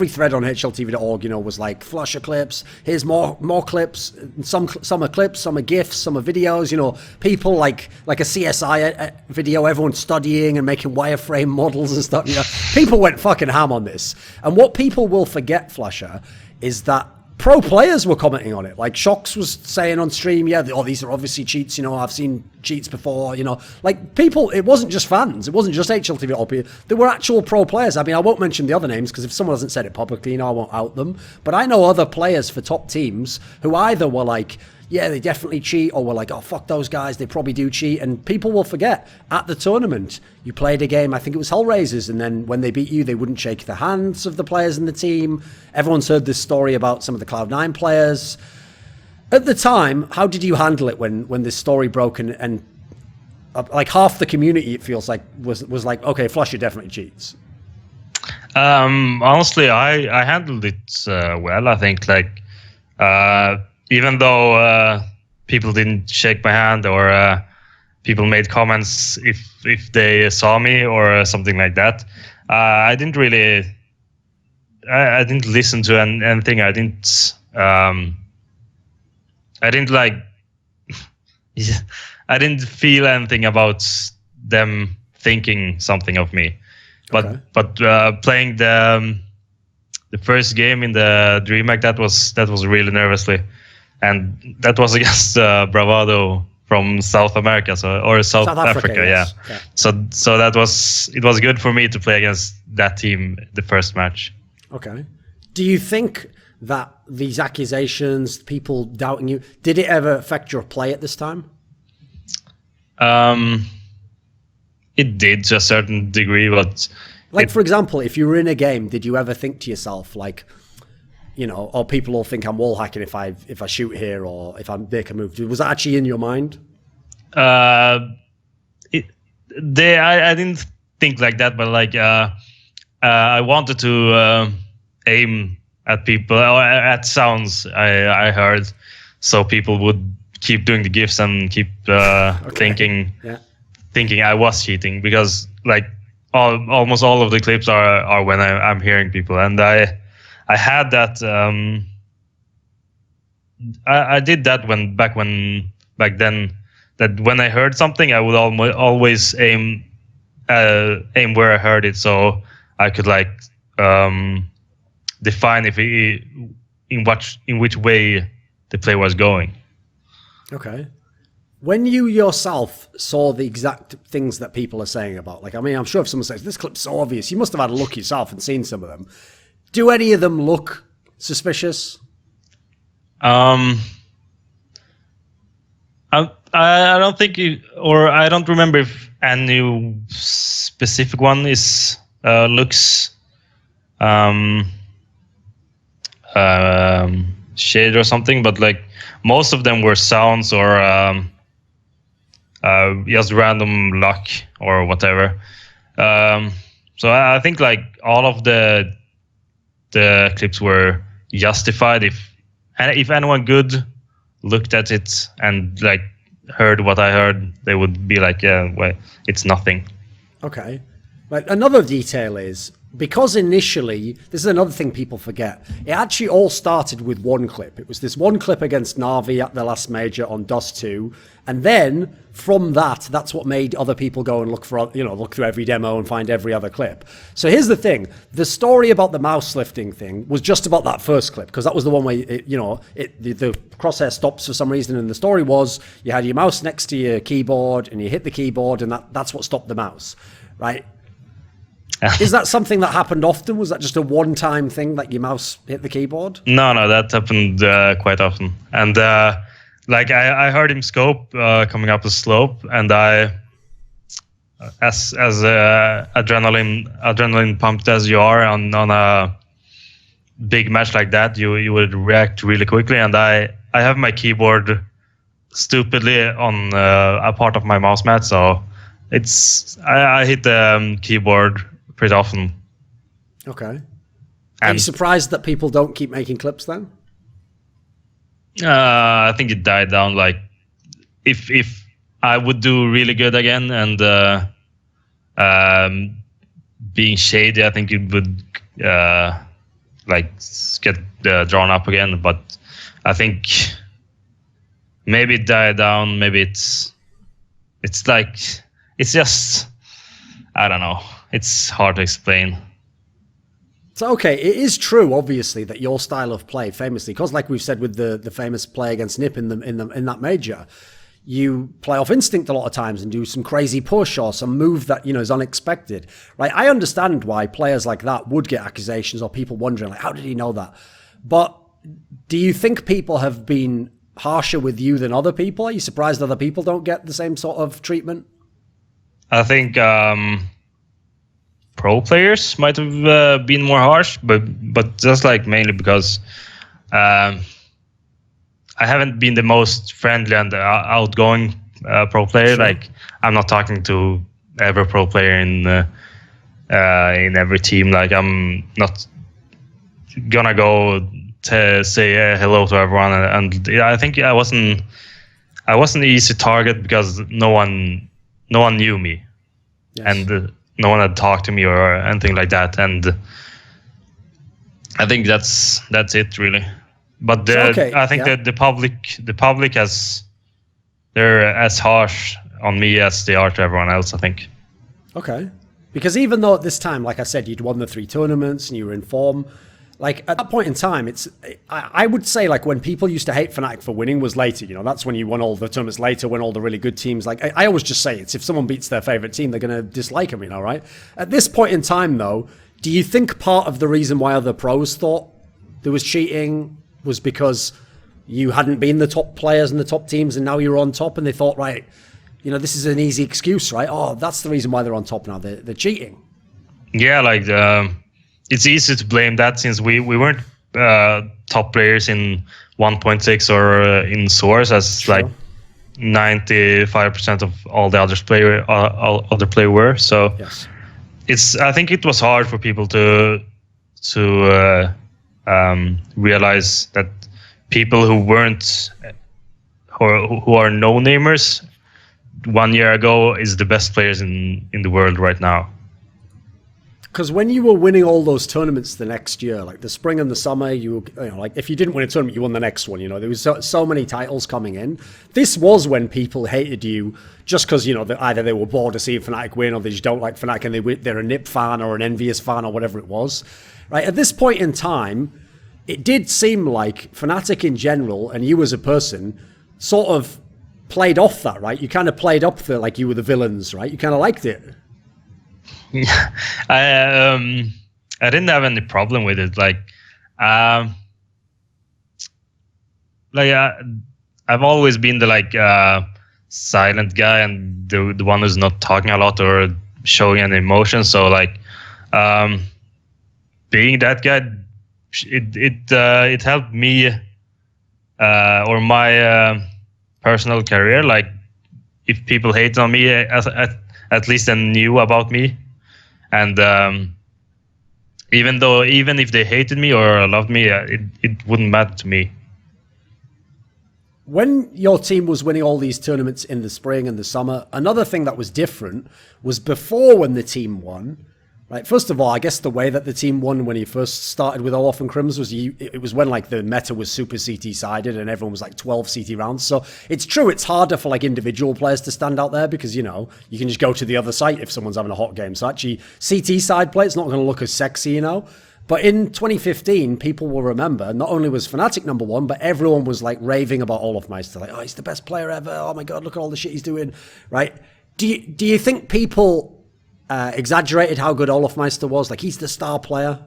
thread on HLTV.org, you know, was like flusha clips. Here's more clips. Some are clips, some are GIFs, some are videos. You know, people like a CSI video, everyone studying and making wireframe models and stuff. You know, people went fucking ham on this. And what people will forget, flusha, is that pro players were commenting on it. Like Shocks was saying on stream, yeah, these are obviously cheats. You know, I've seen cheats before. You know, like people. It wasn't just fans. It wasn't just HLTV. There were actual pro players. I mean, I won't mention the other names because if someone hasn't said it publicly, you know, I won't out them. But I know other players for top teams who either were like, yeah, they definitely cheat, or were like, oh, fuck those guys, they probably do cheat. And people will forget, at the tournament, you played a game, I think it was Hellraisers, and then when they beat you, they wouldn't shake the hands of the players in the team. Everyone's heard this story about some of the Cloud9 players. At the time, how did you handle it when this story broke and like half the community, it feels like, was like, okay, flusha definitely cheats? Honestly, I handled it well. I think, like, even though people didn't shake my hand, or people made comments if they saw me or something like that, I didn't really, I didn't listen to anything. I didn't like, I didn't feel anything about them thinking something of me. But playing the first game in the Dreamhack, that was really nervously. And that was against Bravado from South America, or South Africa, yes. Yeah. So it was good for me to play against that team the first match. Okay. Do you think that these accusations, people doubting you, did it ever affect your play at this time? It did to a certain degree, but like, for example, if you were in a game, did you ever think to yourself, like, you know, or people will think I'm wall hacking if I shoot here, or if I make a move? Was that actually in your mind? I didn't think like that, but like I wanted to aim at people, or at sounds I heard, so people would keep doing the GIFs and keep thinking I was cheating, because like almost all of the clips are when I'm hearing people, and I had that. I did that back then. That when I heard something, I would always aim where I heard it, so I could like define in which way the play was going. Okay. When you yourself saw the exact things that people are saying about, like, I mean, I'm sure if someone says this clip's so obvious, you must have had a look yourself and seen some of them. Do any of them look suspicious? I don't think, or I don't remember if any specific one looks shade or something, but like most of them were sounds or just random luck or whatever. So I think like all of the clips were justified if anyone good looked at it and like heard what I heard, they would be like, yeah, well, it's nothing. Okay. But another detail is, because initially, this is another thing people forget, it actually all started with one clip. It was this one clip against Na'Vi at the last major on Dust 2. And then from that's what made other people go and look through every demo and find every other clip. So here's the thing. The story about the mouse lifting thing was just about that first clip, because that was the one where, the crosshair stops for some reason. And the story was you had your mouse next to your keyboard and you hit the keyboard, and that's what stopped the mouse, right? Is that something that happened often? Was that just a one-time thing that your mouse hit the keyboard? No, that happened quite often. And like I heard him scope coming up the slope, and I, as adrenaline pumped as you are on a big match like that, you would react really quickly. And I have my keyboard stupidly on a part of my mouse mat, so I hit the keyboard pretty often. Okay. Are you surprised that people don't keep making clips then? I think it died down. Like if I would do really good again and being shady, I think it would like get drawn up again. But I think maybe it died down. Maybe it's just, I don't know. It's hard to explain. So, okay, it is true, obviously, that your style of play, famously, because like we've said with the famous play against Nip in that major, you play off instinct a lot of times and do some crazy push or some move that, you know, is unexpected, right? I understand why players like that would get accusations or people wondering, like, how did he know that? But do you think people have been harsher with you than other people? Are you surprised other people don't get the same sort of treatment? I think pro players might have been more harsh, but just like mainly because I haven't been the most friendly and outgoing pro player. Sure. Like, I'm not talking to every pro player in every team. Like, I'm not gonna go to say hello to everyone. And I think I wasn't an easy target because no one knew me. Yes. And no one had talked to me or anything like that. And I think that's it really. But I think that the public they're as harsh on me as they are to everyone else, I think. Okay. Because even though at this time, like I said, you'd won the 3 tournaments and you were in form, like at that point in time, I would say like when people used to hate FNATIC for winning was later, you know, that's when you won all the tournaments later, when all the really good teams, like I always just say it's if someone beats their favorite team, they're going to dislike them, you know, right? At this point in time though, do you think part of the reason why other pros thought there was cheating was because you hadn't been the top players and the top teams and now you're on top and they thought, right, you know, this is an easy excuse, right? Oh, that's the reason why they're on top now. They're cheating. Yeah, like it's easy to blame that since we weren't top players in 1.6 or in Source as sure. Like 95% of all the other players were. So yes. I think it was hard for people to realize that people who weren't or who are no-namers 1 year ago is the best players in the world right now. Because when you were winning all those tournaments the next year, like the spring and the summer, you know, like if you didn't win a tournament, you won the next one. You know, there was so many titles coming in. This was when people hated you just because, you know, either they were bored to see FNATIC win or they just don't like FNATIC and they're a Nip fan or an envious fan or whatever it was. Right, at this point in time, it did seem like FNATIC in general and you as a person sort of played off that, right? You kind of played up the like you were the villains, right? You kind of liked it. I didn't have any problem with it. I've always been the silent guy and the one who's not talking a lot or showing any emotion. So being that guy, it helped me or my personal career. Like if people hate on me, at least they knew about me. And even if they hated me or loved me, it wouldn't matter to me. When your team was winning all these tournaments in the spring and the summer, another thing that was different was before when the team won. Right. First of all, I guess the way that the team won when he first started with olof and KRiMZ was it was when like the meta was super CT sided and everyone was like 12 CT rounds. So it's true, it's harder for like individual players to stand out there because, you know, you can just go to the other site if someone's having a hot game. So actually CT side play, it's not going to look as sexy, you know. But in 2015, people will remember not only was FNATIC #1, but everyone was like raving about olof. Like, oh, he's the best player ever. Oh my God, look at all the shit he's doing. Right. Do you think people exaggerated how good olof was? Like, he's the star player?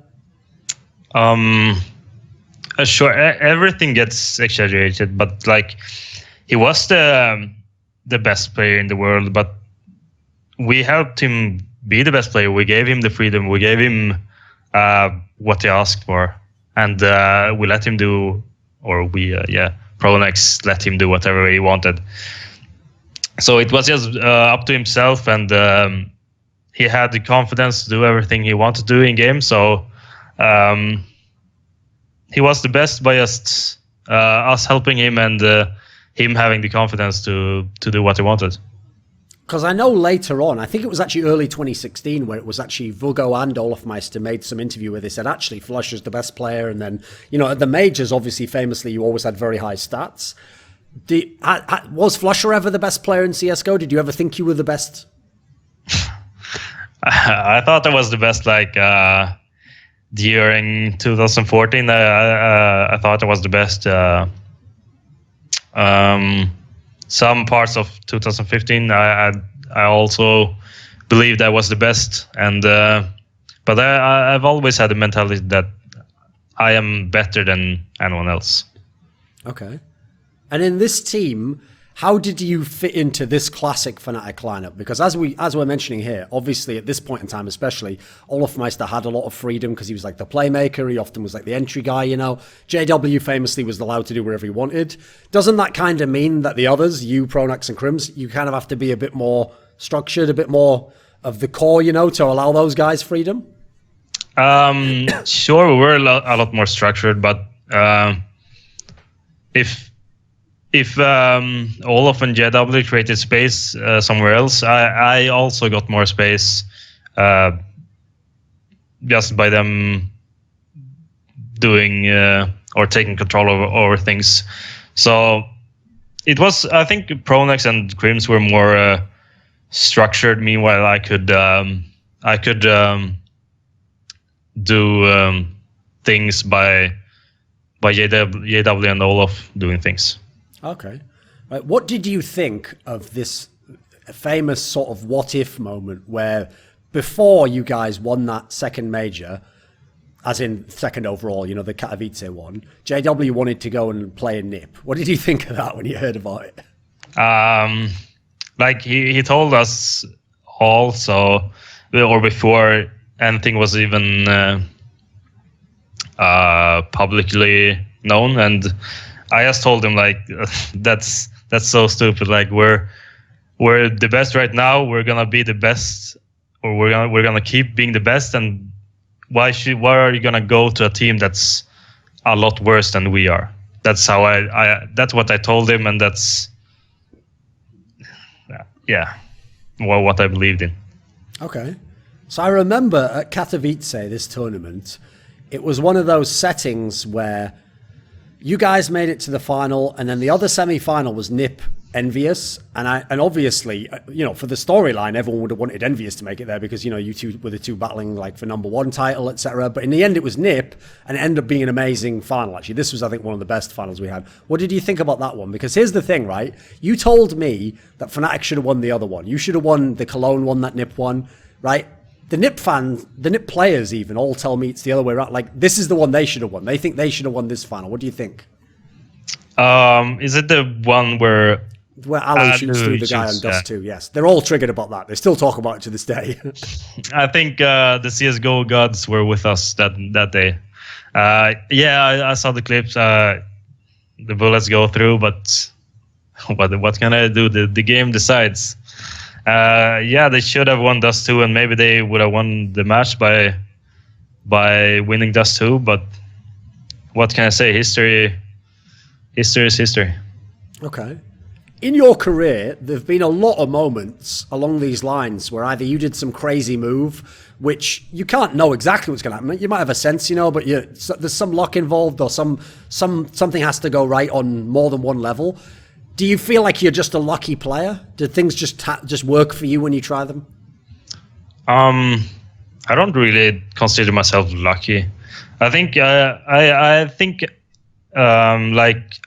Sure, everything gets exaggerated, but like he was the best player in the world, but we helped him be the best player. We gave him the freedom. We gave him what he asked for, and we let him do, or Pronax let him do whatever he wanted. So it was just up to himself, and he had the confidence to do everything he wanted to do in game. So he was the best by just us helping him and him having the confidence to do what he wanted. Because I know later on, I think it was actually early 2016, where it was actually Vugo and Olofmeister made some interview where they said, actually, flusha's the best player. And then, you know, at the majors, obviously, famously, you always had very high stats. Was flusha ever the best player in CSGO? Did you ever think you were the best? I thought I was the best, like, during 2014. I thought I was the best. Some parts of 2015, I also believed I was the best, and but I've always had the mentality that I am better than anyone else. Okay. And in this team, how did you fit into this classic Fnatic lineup? Because as we're mentioning here, obviously at this point in time especially, Olofmeister had a lot of freedom because he was like the playmaker. He often was like the entry guy, you know. JW famously was allowed to do whatever he wanted. Doesn't that kind of mean that the others, you, Pronax and KRiMZ, you kind of have to be a bit more structured, a bit more of the core, you know, to allow those guys freedom? Sure, we were a lot more structured, but if Olof and JW created space somewhere else, I also got more space just by them doing or taking control over things. So it was, I think, Pronax and KRiMZ were more structured. Meanwhile, I could do things by JW and Olof doing things. Okay. Right. What did you think of this famous sort of what-if moment where before you guys won that second major, as in second overall, you know, the Katowice one, JW wanted to go and play in NIP. What did you think of that when you heard about it? Like he told us all, so, or before anything was even publicly known, and I just told him, like, that's so stupid. Like, we're the best right now. We're gonna be the best, or we're gonna keep being the best. And why are you gonna go to a team that's a lot worse than we are? That's how that's what I told him, and that's what I believed in. Okay, so I remember at Katowice, this tournament, it was one of those settings where you guys made it to the final, and then the other semi-final was NIP Envious, and obviously, you know, for the storyline, everyone would have wanted Envious to make it there because, you know, you two were the two battling like for #1 title, etc. But in the end, it was NIP, and it ended up being an amazing final. Actually, this was, I think, one of the best finals we had. What did you think about that one? Because here's the thing, right? You told me that Fnatic should have won the other one. You should have won the Cologne one, that NIP one, right? The NIP fans, the NIP players even, all tell me it's the other way around. Like, this is the one they should have won. They think they should have won this final. What do you think? Is it the one where Ali shoots through the guy on Dust 2? Yes. They're all triggered about that. They still talk about it to this day. I think the CSGO gods were with us that day. I saw the clips. The bullets go through, but what can I do? The game decides. They should have won Dust 2, and maybe they would have won the match by winning Dust 2. But what can I say? History is history. Okay. In your career, there have been a lot of moments along these lines where either you did some crazy move, which you can't know exactly what's going to happen. You might have a sense, you know, but there's some luck involved, or something has to go right on more than one level. Do you feel like you're just a lucky player? Did things just work for you when you try them? I don't really consider myself lucky. I think like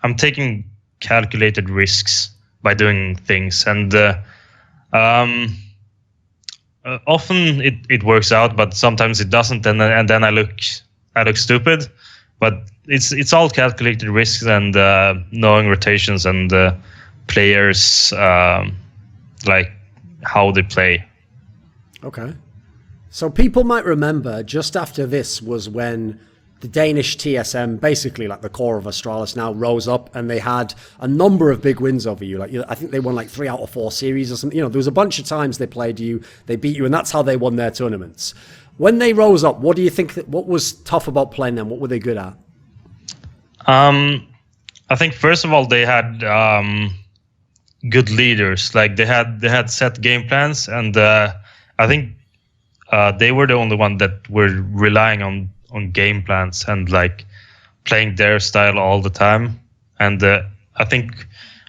I'm taking calculated risks by doing things, and often it works out, but sometimes it doesn't, and then I look stupid. But it's all calculated risks and knowing rotations and players, like how they play. Okay. So people might remember just after this was when the Danish TSM, basically like the core of Astralis now, rose up, and they had a number of big wins over you. Like, I think they won like 3 out of 4 series or something. You know, there was a bunch of times they played you, they beat you, and that's how they won their tournaments. When they rose up, what do you think? What was tough about playing them? What were they good at? I think first of all they had good leaders. Like they had set game plans, and I think they were the only one that were relying on game plans and like playing their style all the time. And I think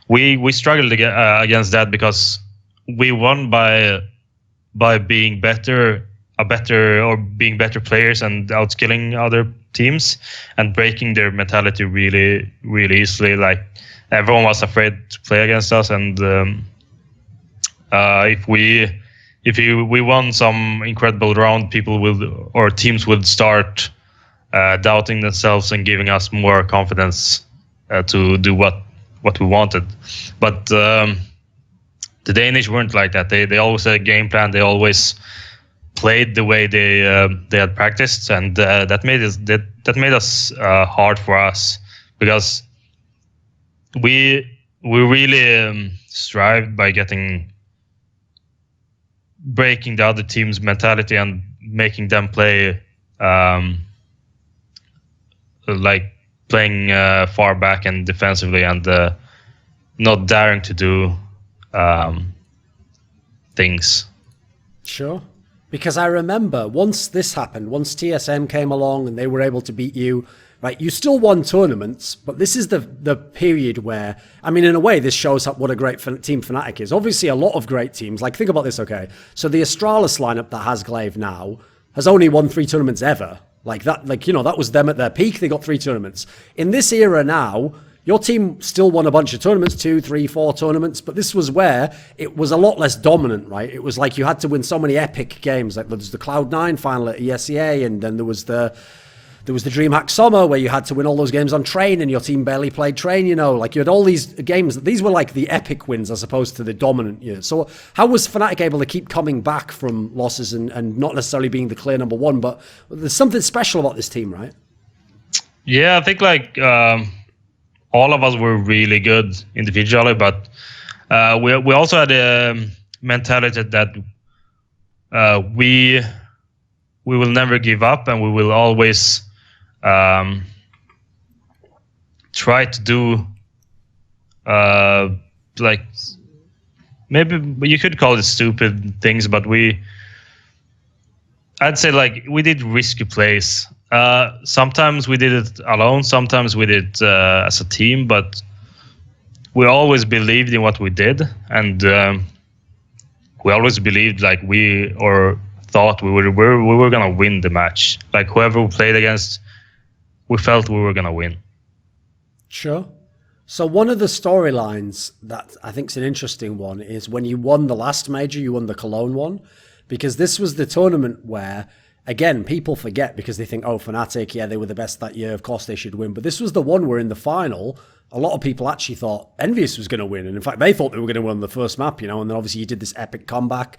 we struggled against that because we won by being better players and outskilling other teams and breaking their mentality really, really easily. Like everyone was afraid to play against us, and if we won some incredible round, teams would start doubting themselves and giving us more confidence to do what we wanted. But the Danish weren't like that. They always had a game plan. They always played the way they had practiced, and that made us hard for us, because we really strived by breaking the other team's mentality and making them play like playing far back and defensively, and not daring to do things. Sure. Because I remember once this happened, once TSM came along and they were able to beat you, right? You still won tournaments, but this is the period where, I mean, in a way, this shows what a great team FNATIC is. Obviously, a lot of great teams. Like, think about this, okay? So the Astralis lineup that has Glaive now has only won 3 tournaments ever. Like that, like, you know, that was them at their peak. They got 3 tournaments. In this era now, your team still won a bunch of tournaments, 2, 3, 4 tournaments, but this was where it was a lot less dominant, right? It was like you had to win so many epic games. Like there was the Cloud9 final at ESEA, and then there was the Dreamhack Summer where you had to win all those games on train, and your team barely played train, you know, like you had all these games. These were like the epic wins as opposed to the dominant years. So how was FNATIC able to keep coming back from losses and not necessarily being the clear number one, but there's something special about this team, right? Yeah, I think like all of us were really good individually, but we also had a mentality that we will never give up, and we will always try to do like, maybe you could call it stupid things, but I'd say like we did risky plays. Sometimes we did it alone, sometimes we did it as a team, but we always believed in what we did, and we always believed like thought we were gonna win the match. Like whoever we played against, we felt we were gonna win. Sure. So one of the storylines that I think is an interesting one is when you won the last major, you won the Cologne one, because this was the tournament where, again, people forget because they think, oh, FNATIC, yeah, they were the best that year, of course they should win. But this was the one where in the final, a lot of people actually thought Envious was going to win. And in fact, they thought they were going to win the first map, you know, and then obviously you did this epic comeback,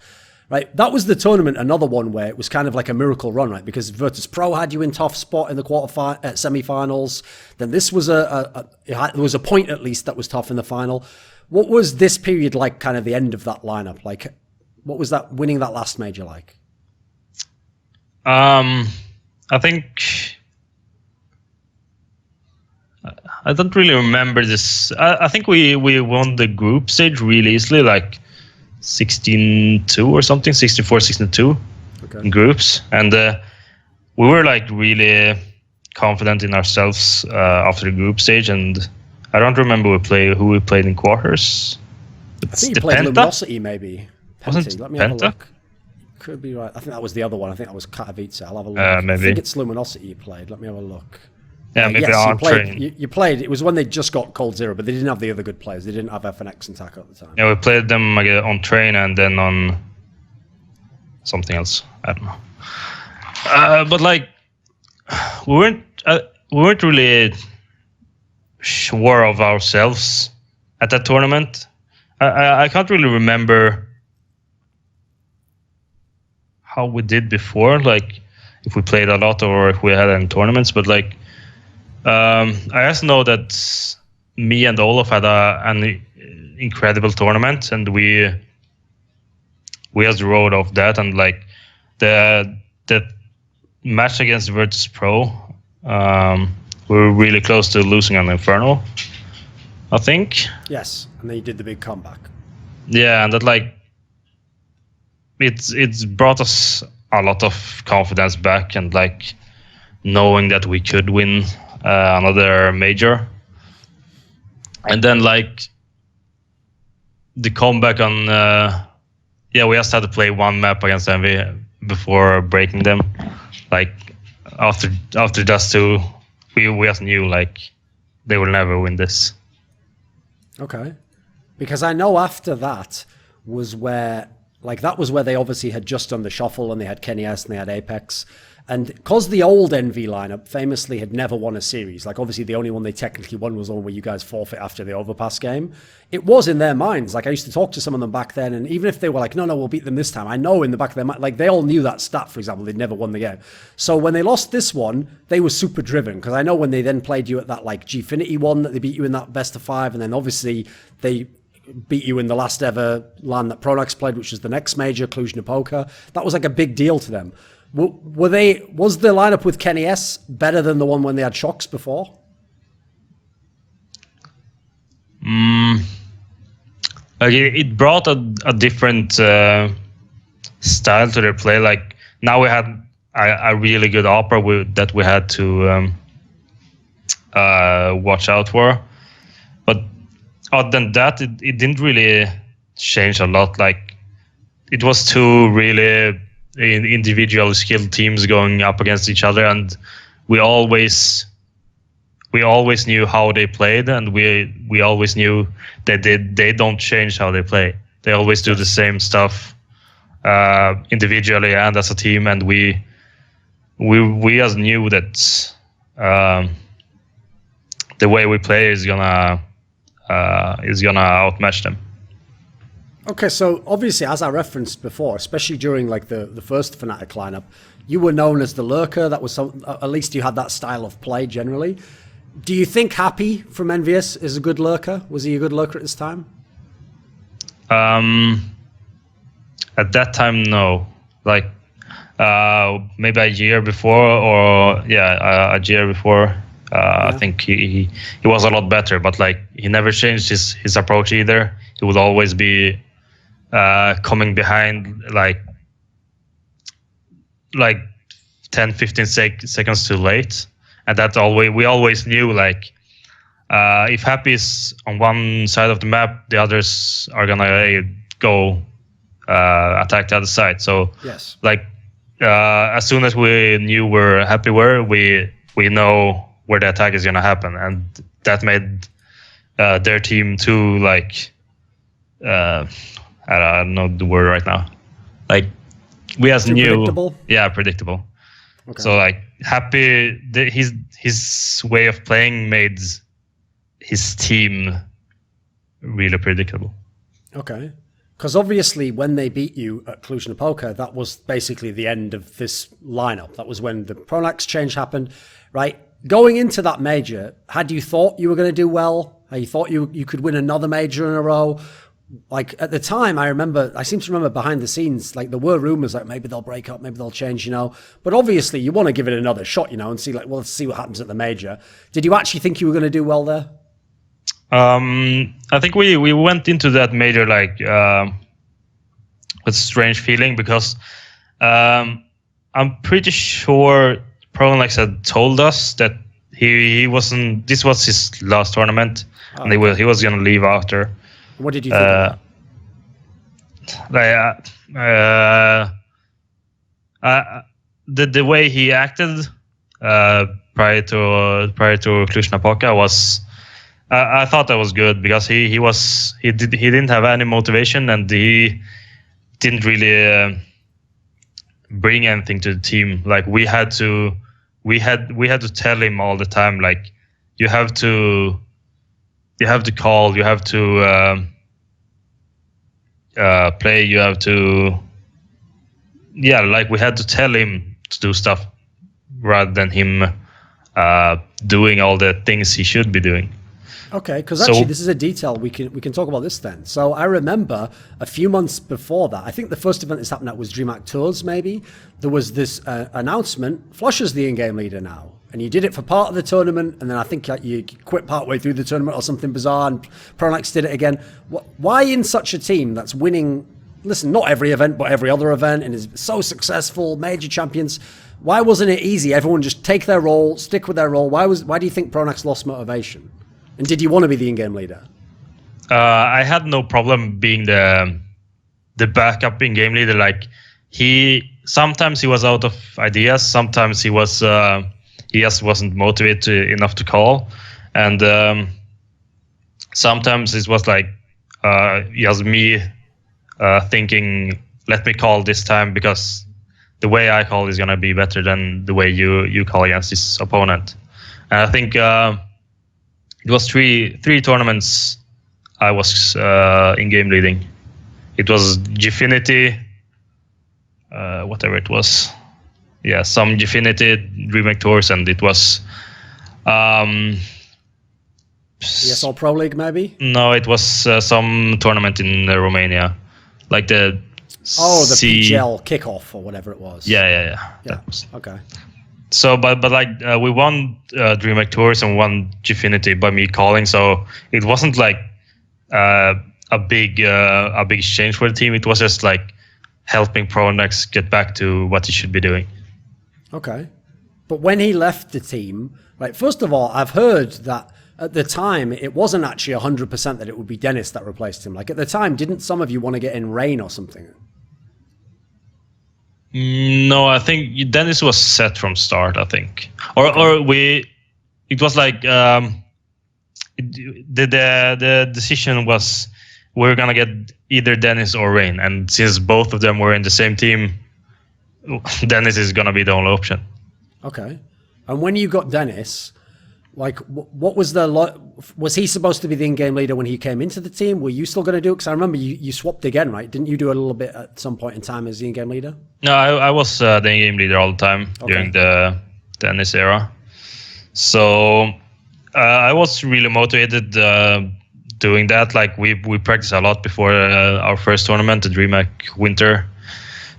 right? That was the tournament, another one where it was kind of like a miracle run, right? Because Virtus Pro had you in tough spot in the semi-finals. Then this was there was a point at least that was tough in the final. What was this period like, kind of the end of that lineup? Like, what was that winning that last major like? I think I don't really remember this. I think we won the group stage really easily, like 16-2 or something, 64-62 in groups, and we were like really confident in ourselves after the group stage. And I don't remember who we played in quarters. I think you played Luminosity, maybe. Wasn't Let me have a Penta? look. Could be right. I think that was the other one. I think that was Katowice. I'll have a look. Maybe. I think it's Luminosity you played. Let me have a look. Yeah, maybe yes, on train. You played. It was when they just got Cold Zero, but they didn't have the other good players. They didn't have FNX and Taco at the time. Yeah, we played them on train and then on something else. I don't know. But like, we weren't really sure of ourselves at that tournament. I can't really remember how we did before, like if we played a lot or if we had any tournaments. But like, I just know that me and Olof had an incredible tournament, and we just rode off that. And like the match against Virtus Pro, we were really close to losing on Inferno. I think. Yes, and then you did the big comeback. Yeah, and that like it's brought us a lot of confidence back, and like knowing that we could win another major. And then like the comeback on we just had to play one map against Envy before breaking them. Like after just two, we just knew like they will never win this. Okay. Because I know after that was where, like, that was where they obviously had just done the shuffle and they had Kenny S and they had Apex. And because the old Envy lineup famously had never won a series, like obviously the only one they technically won was the one where you guys forfeit after the overpass game. It was in their minds. Like I used to talk to some of them back then, and even if they were like, no, we'll beat them this time, I know in the back of their mind, like they all knew that stat, for example, they'd never won the game. So when they lost this one, they were super driven, because I know when they then played you at that like Gfinity one, that they beat you in that best of 5, and then obviously they beat you in the last ever LAN that Pronax played, which was the next major, Cluj-Napoca. That was like a big deal to them. Was the lineup with Kenny S better than the one when they had Shocks before? Like it brought a different style to their play. Like now we had a really good opera that we had to watch out for. But other than that, it didn't really change a lot. Like it was two really individual skilled teams going up against each other, and we always knew how they played, and we always knew that they don't change how they play. They always do the same stuff individually and as a team, and we just knew that the way we play is gonna outmatch them. Okay, so obviously, as I referenced before, especially during like the first FNATIC lineup, you were known as the lurker. That was at least you had that style of play generally. Do you think Happy from Envious is a good lurker? Was he a good lurker at this time? At that time, no. Like maybe a year before, or a year before. I think he was a lot better, but like he never changed his approach either. He would always be coming behind like 10-15 seconds too late, and that we always knew like if Happy is on one side of the map, the others are gonna go attack the other side. So yes, like as soon as we knew where Happy were, we know where the attack is gonna happen, and that made their team too like I don't know the word right now. Like we just knew, predictable? Yeah, predictable. Okay. So like Happy, his way of playing made his team really predictable. Okay. Because obviously when they beat you at Cluj-Napoca, that was basically the end of this lineup. That was when the Pronax change happened, right? Going into that major, had you thought you were going to do well? Had you thought you could win another major in a row? Like at the time, I seem to remember behind the scenes, like there were rumors like maybe they'll break up, maybe they'll change, you know. But obviously you want to give it another shot, you know, and see like, well, let's see what happens at the major. Did you actually think you were going to do well there? I think we went into that major like with a strange feeling, because I'm pretty sure Pronax had told us that he wasn't. This was his last tournament, and he was gonna leave after. What did you think of that? The way he acted prior to Cluj-Napoca was, I thought that was good, because he didn't have any motivation, and he didn't really bring anything to the team. Like we had to tell him all the time, like you have to call, you have to play, you have to, like we had to tell him to do stuff rather than him doing all the things he should be doing. Okay, because actually this is a detail we can talk about this then. So I remember a few months before that, I think the first event this happened at was Dreamhack Tours maybe, there was this announcement, flusha's the in-game leader now. and you did it for part of the tournament, and then I think you quit partway through the tournament or something bizarre, and Pronax did it again. Why in such a team that's winning, listen, not every event, but every other event, and is so successful, major champions, why wasn't it easy? Everyone just take their role, stick with their role. Why do you think Pronax lost motivation? And did you want to be the in-game leader? I had no problem being the backup in-game leader. Like sometimes he was out of ideas. Sometimes he just wasn't motivated enough to call, and sometimes it was like just me thinking, let me call this time because the way I call is gonna be better than the way you call against this opponent. And I think it was three tournaments I was in-game leading. It was Gfinity, whatever it was. Yeah, some Gfinity, Dreamhack Tours, and it was... ESL Pro League, maybe? No, it was some tournament in Romania. Like the... the PGL kickoff or whatever it was. Yeah. Okay. So, but like we won Dreamhack Tours and won Gfinity by me calling. So it wasn't like a big change for the team. It was just like helping Pronax get back to what he should be doing. Okay, but when he left the team, right? First of all, I've heard that at the time it wasn't actually 100% that it would be Dennis that replaced him. Like at the time, didn't some of you want to get in Rain or something? No, I think Dennis was set from start. I think, or it was like the decision was we're gonna get either Dennis or Rain, and since both of them were in the same team, Dennis is gonna be the only option. Okay, and when you got Dennis, like what was was he supposed to be the in-game leader when he came into the team? Were you still going to do it? Because I remember you swapped again, right? Didn't you do a little bit at some point in time as the in-game leader? No, I was the in-game leader all the time during the Dennis era. So I was really motivated doing that. Like we practiced a lot before our first tournament, the Dreamhack Winter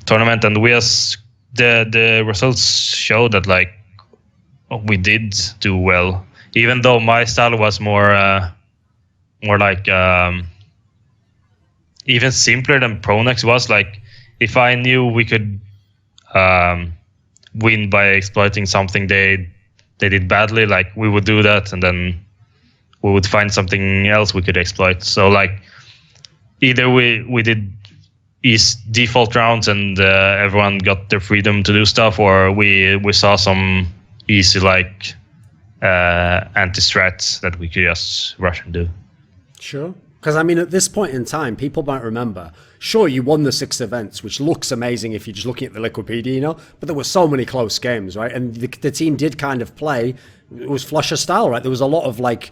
tournament, and the results show that like we did do well. Even though my style was more like even simpler than Pronax was. Like if I knew we could win by exploiting something they did badly, like we would do that, and then we would find something else we could exploit. So like either we did default rounds and everyone got their freedom to do stuff, or we saw some easy like anti-strats that we could just rush and do. Sure. Because I mean, at this point in time, people might remember, sure, you won the 6 events, which looks amazing if you're just looking at the Liquipedia, you know, but there were so many close games, right? And the team did kind of play, it was flusha style, right? There was a lot of like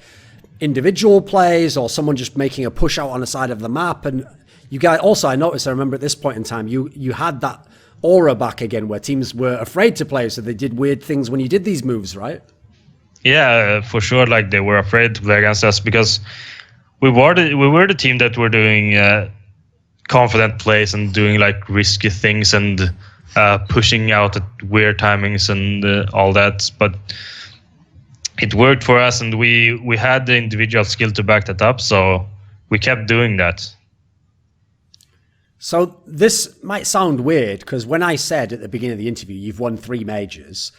individual plays or someone just making a push out on the side of the map. And you guys also, I noticed, I remember at this point in time, you had that aura back again where teams were afraid to play, so they did weird things when you did these moves, right? Yeah, for sure. Like they were afraid to play against us because we were the team that were doing confident plays and doing like risky things and pushing out at weird timings and all that. But it worked for us, and we had the individual skill to back that up, so we kept doing that. So this might sound weird, because when I said at the beginning of the interview, you've won 3 majors,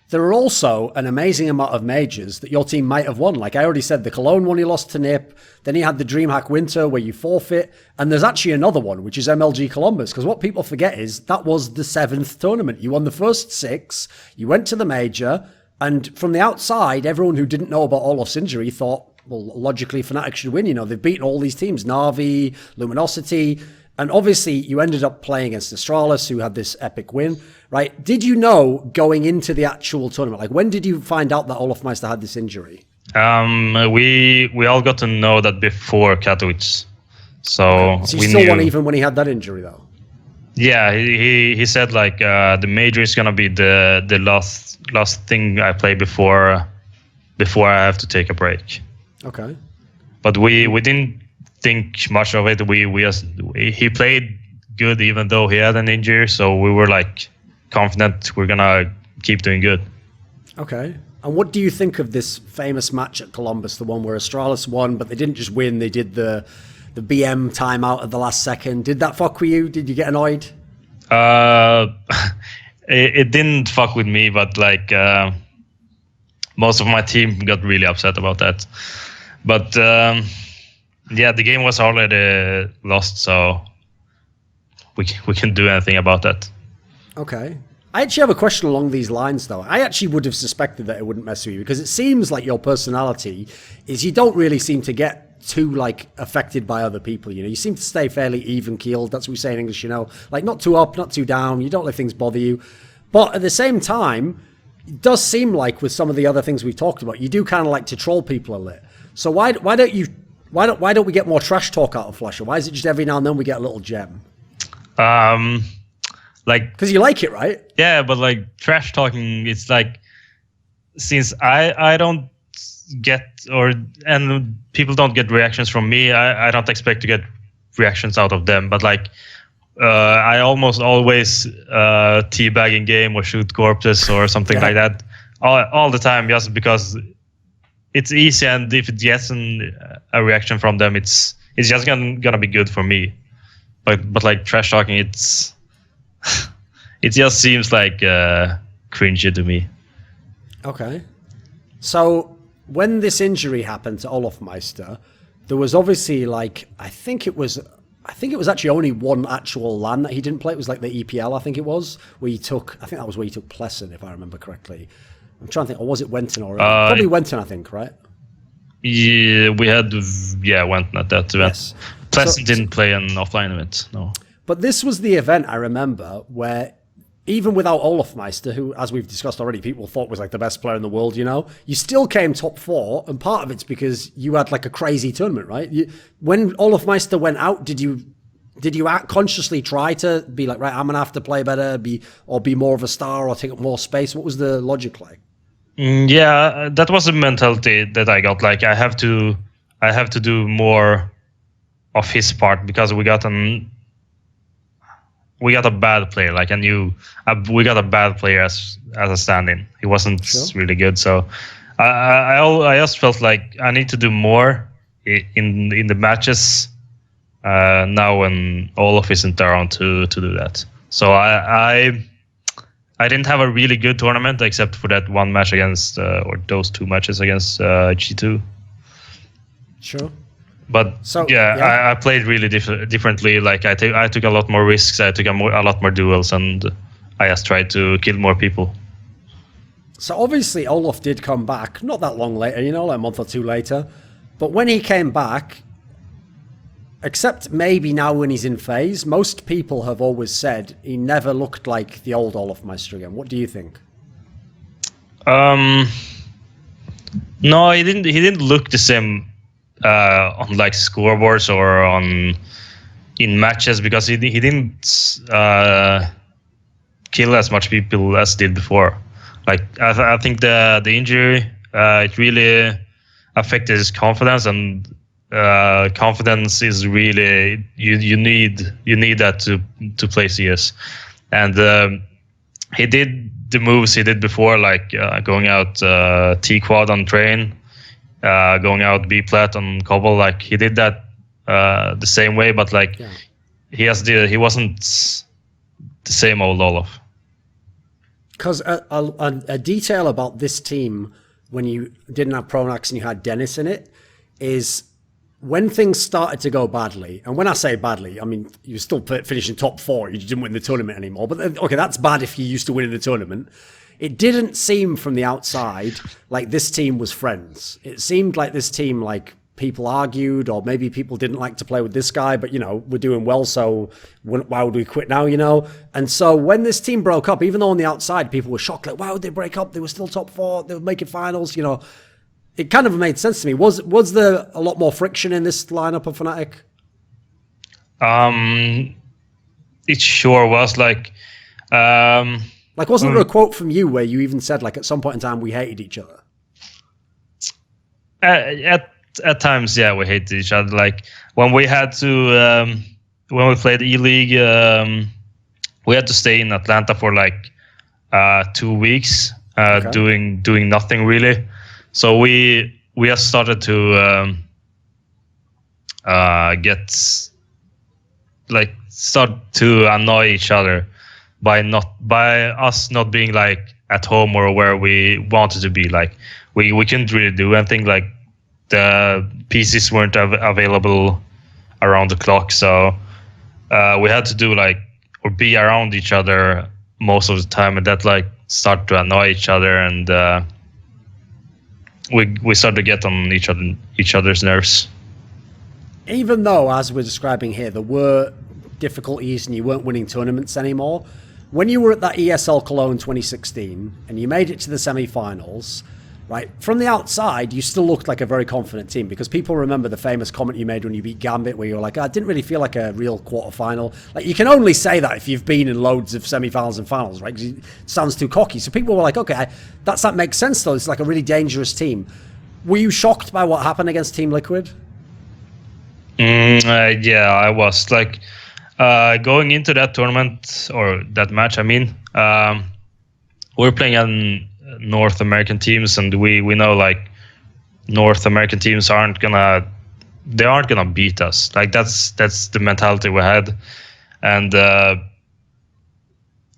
there are also an amazing amount of majors that your team might have won. Like I already said, the Cologne one you lost to NIP, then you had the Dreamhack Winter where you forfeit, and there's actually another one, which is MLG Columbus, because what people forget is that was the 7th tournament. You won the first 6, you went to the major, and from the outside, everyone who didn't know about Olof's injury thought, well, logically, FNATIC should win. You know, they've beaten all these teams, Na'Vi, Luminosity, and obviously you ended up playing against Astralis, who had this epic win, right? Did you know going into the actual tournament, like when did you find out that Olof Meister had this injury? We all got to know that before Katowice. So you we still knew. won even when he had that injury, though? Yeah, he said like the major is gonna be the last thing I play before I have to take a break. Okay. But we didn't think much of it. He played good even though he had an injury, so we were like confident we're gonna keep doing good. Okay. And what do you think of this famous match at Columbus, the one where Astralis won, but they didn't just win, they did the BM timeout at the last second? Did that fuck with you? Did you get annoyed? It didn't fuck with me, but like most of my team got really upset about that. But yeah, the game was already lost, so we can't do anything about that. Okay. I actually have a question along these lines, though. I actually would have suspected that it wouldn't mess with you, because it seems like your personality is you don't really seem to get too like affected by other people. You know, you seem to stay fairly even keeled. That's what we say in English. You know, like not too up, not too down. You don't let things bother you. But at the same time, it does seem like with some of the other things we've talked about, you do kind of like to troll people a little. So why don't we get more trash talk out of flusha? Why is it just every now and then we get a little gem? Like, because you like it, right? Yeah, but like trash talking, it's like, since I don't get, and people don't get reactions from me, I don't expect to get reactions out of them. But like, I almost always teabag in game or shoot corpses or something like that all the time, just because it's easy, and if it gets a reaction from them, it's just gonna be good for me. But like trash talking, it just seems like cringy to me. Okay. So when this injury happened to Olof Meister, there was obviously like, I think it was actually only one actual LAN that he didn't play. It was like the EPL, I think it was, where he took, I think that was where he took Plessen, if I remember correctly. I'm trying to think, or was it Wenton or probably Wenton, I think, right? Yeah, we had Wenton at that event. Yes. Plessen didn't play an offline event, no. But this was the event, I remember, where even without Olof Meister, who, as we've discussed already, people thought was like the best player in the world, you know, you still came top 4, and part of it's because you had like a crazy tournament, right? When Olof Meister went out, did you consciously try to be like, right, I'm gonna have to play better, be more of a star, or take up more space? What was the logic like? Yeah, that was the mentality that I got. Like, I have to do more of his part, because we got a bad player. Like, we got a bad player as a stand-in. He wasn't really good, so I just felt like I need to do more in the matches now when Olof isn't around to do that. So I didn't have a really good tournament except for that one match against, or those 2 matches against G2. Sure. But I played really differently. Like, I took a lot more risks. I took a lot more duels, and I just tried to kill more people. So obviously Olof did come back, not that long later, you know, like a month or 2 later. But when he came back, except maybe now when he's in phase, most people have always said he never looked like the old Olof Meister again. What do you think? No, he didn't look the same on like scoreboards or in matches, because he didn't kill as much people as did before. Like, I think the injury it really affected his confidence, and confidence is really you need that to play CS. And he did the moves he did before, like going out T quad on train, going out B plat on cobble. Like, he did that the same way, but like he wasn't the same old Olof. Because a detail about this team when you didn't have Pronax and you had Dennis in it is, when things started to go badly, and when I say badly, I mean you were still finishing top 4, you didn't win the tournament anymore, but okay, that's bad if you used to win in the tournament. It didn't seem from the outside like this team was friends. It seemed like this team, like, people argued, or maybe people didn't like to play with this guy, but, you know, we're doing well, so why would we quit now, you know? And so when this team broke up, even though on the outside people were shocked, like, why would they break up? They were still top 4, they were making finals, you know. It kind of made sense to me. Was there a lot more friction in this lineup of FNATIC? It sure was. Like, wasn't there a quote from you where you even said, like, at some point in time we hated each other? At times, yeah, we hated each other. Like, when we had to, when we played E-League, we had to stay in Atlanta for like 2 weeks, doing nothing really. So we have started to start to annoy each other by us not being like at home or where we wanted to be. Like we couldn't really do anything. Like the PCs weren't available around the clock, so we had to do like or be around each other most of the time, and that like started to annoy each other, and we started to get on each other's nerves. Even though, as we're describing here, there were difficulties and you weren't winning tournaments anymore, when you were at that ESL Cologne 2016 and you made it to the semi-finals, right, from the outside, you still looked like a very confident team, because people remember the famous comment you made when you beat Gambit where you were like, I didn't really feel like a real quarterfinal. Like, you can only say that if you've been in loads of semi-finals and finals, right? Because it sounds too cocky. So people were like, okay, that makes sense though. It's like a really dangerous team. Were you shocked by what happened against Team Liquid? Yeah, I was. Like, going into that tournament, or that match, I mean, we're playing on North American teams, and we know like North American teams aren't gonna beat us. Like that's the mentality we had, and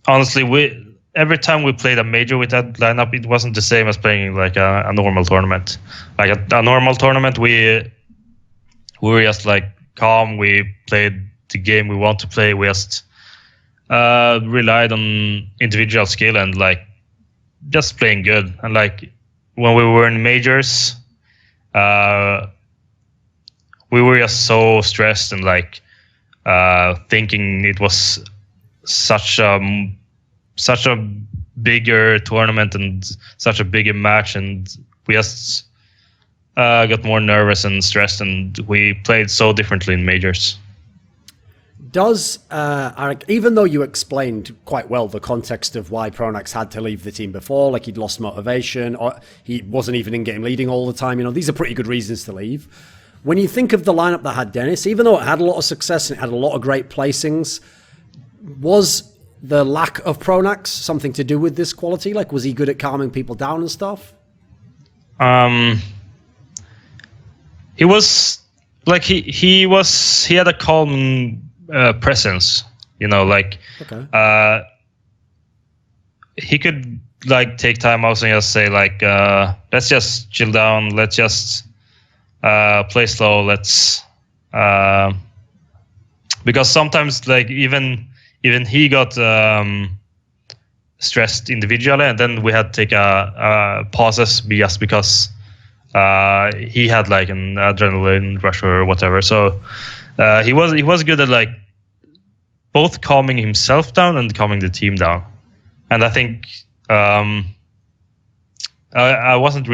honestly, every time we played a major with that lineup, it wasn't the same as playing like a normal tournament. Like a normal tournament, we were just like calm. We played the game we want to play. We just relied on individual skill and like just playing good. And like when we were in majors, we were just so stressed and like thinking it was such a bigger tournament and such a bigger match, and we just got more nervous and stressed, and we played so differently in majors. Does Eric, even though you explained quite well the context of why Pronax had to leave the team before, like he'd lost motivation, or he wasn't even in-game leading all the time, you know, these are pretty good reasons to leave. When you think of the lineup that had Dennis, even though it had a lot of success and it had a lot of great placings, was the lack of Pronax something to do with this quality? Like, was he good at calming people down and stuff? He was like he had a calm presence, you know, like okay. He could like take time out and just say like let's just chill down, let's just play slow, let's because sometimes like even he got stressed individually, and then we had to take a pauses just because he had like an adrenaline rush or whatever. So he was good at like both calming himself down and calming the team down. And I think I wasn't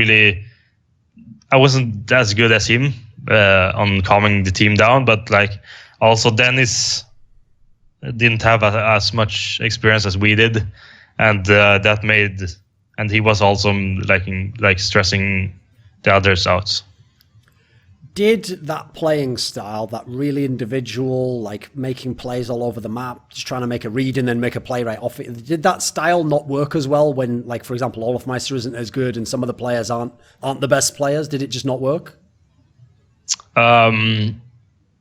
as good as him on calming the team down, but like also Dennis didn't have as much experience as we did, and that made, and he was also like stressing the others out. Did that playing style, that really individual, like making plays all over the map, just trying to make a read and then make a play right off it, did that style not work as well when, like, for example, Olofmeister isn't as good and some of the players aren't the best players? Did it just not work?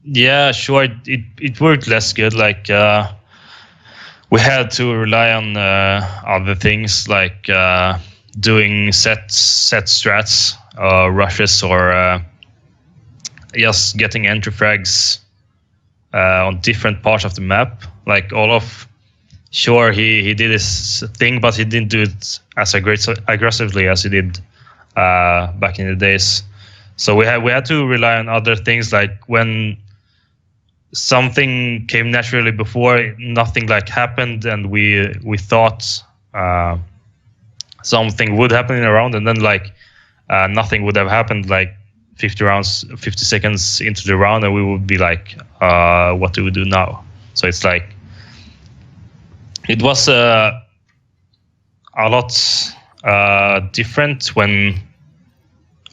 Yeah, sure. It worked less good. Like we had to rely on other things, like doing set strats, rushes, or just getting entry frags on different parts of the map. Like Olof, sure, he did his thing, but he didn't do it as aggressively as he did back in the days. So we had to rely on other things, like when something came naturally before, nothing like happened, and we thought something would happen in a round, and then like nothing would have happened like 50 seconds into the round, and we would be like, what do we do now? So it's like it was a lot different when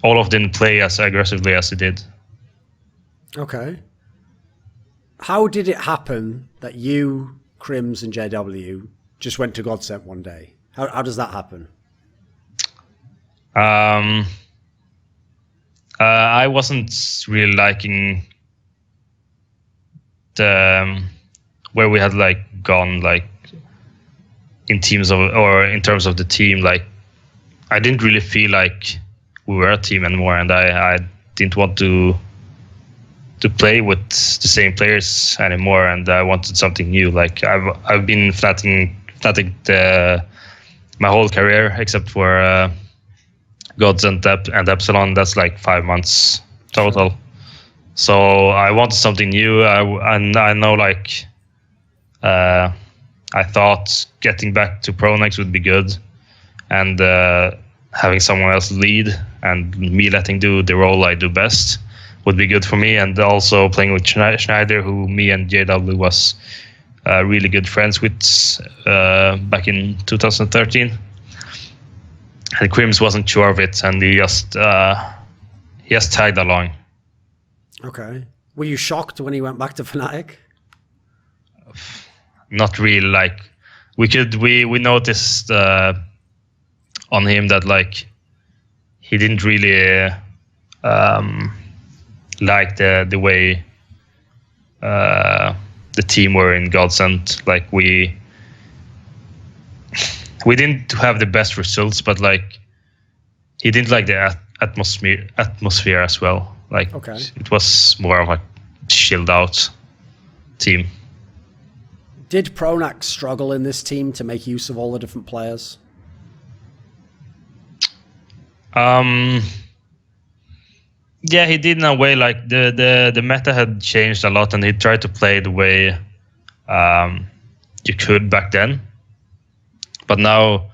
Olof didn't play as aggressively as he did. Okay. How did it happen that you, KRiMZ, and JW just went to GODSENT one day? How does that happen? I wasn't really liking the where we had like gone like in teams of or in terms of the team. Like I didn't really feel like we were a team anymore, and I didn't want to play with the same players anymore, and I wanted something new. Like I've been FNATIC my whole career except for GODSENT and Epsilon. That's like 5 months total. So I wanted something new. And I know like I thought getting back to pronax would be good, and having someone else lead and me letting do the role I do best would be good for me. And also playing with Schneider, who me and JW was really good friends with back in 2013. And KRiMZ wasn't sure of it, and he just tagged along. Okay. Were you shocked when he went back to FNATIC? Not really. Like we noticed on him that like he didn't really like the way the team were in GODSENT. Like we didn't have the best results, but like he didn't like the atmosphere as well. Like it was more of a chilled out team. Did pronax struggle in this team to make use of all the different players? Yeah, he did in a way. Like the meta had changed a lot, and he tried to play the way you could back then. But now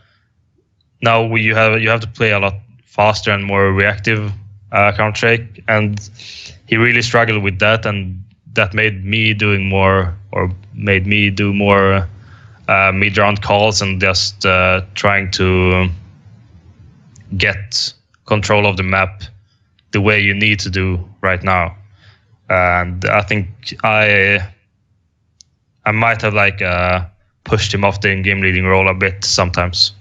you have to play a lot faster and more reactive Counter-Strike, and he really struggled with that, and that made me do more mid-round calls and just trying to get control of the map the way you need to do right now. And I think I might have like pushed him off the in-game leading role a bit sometimes.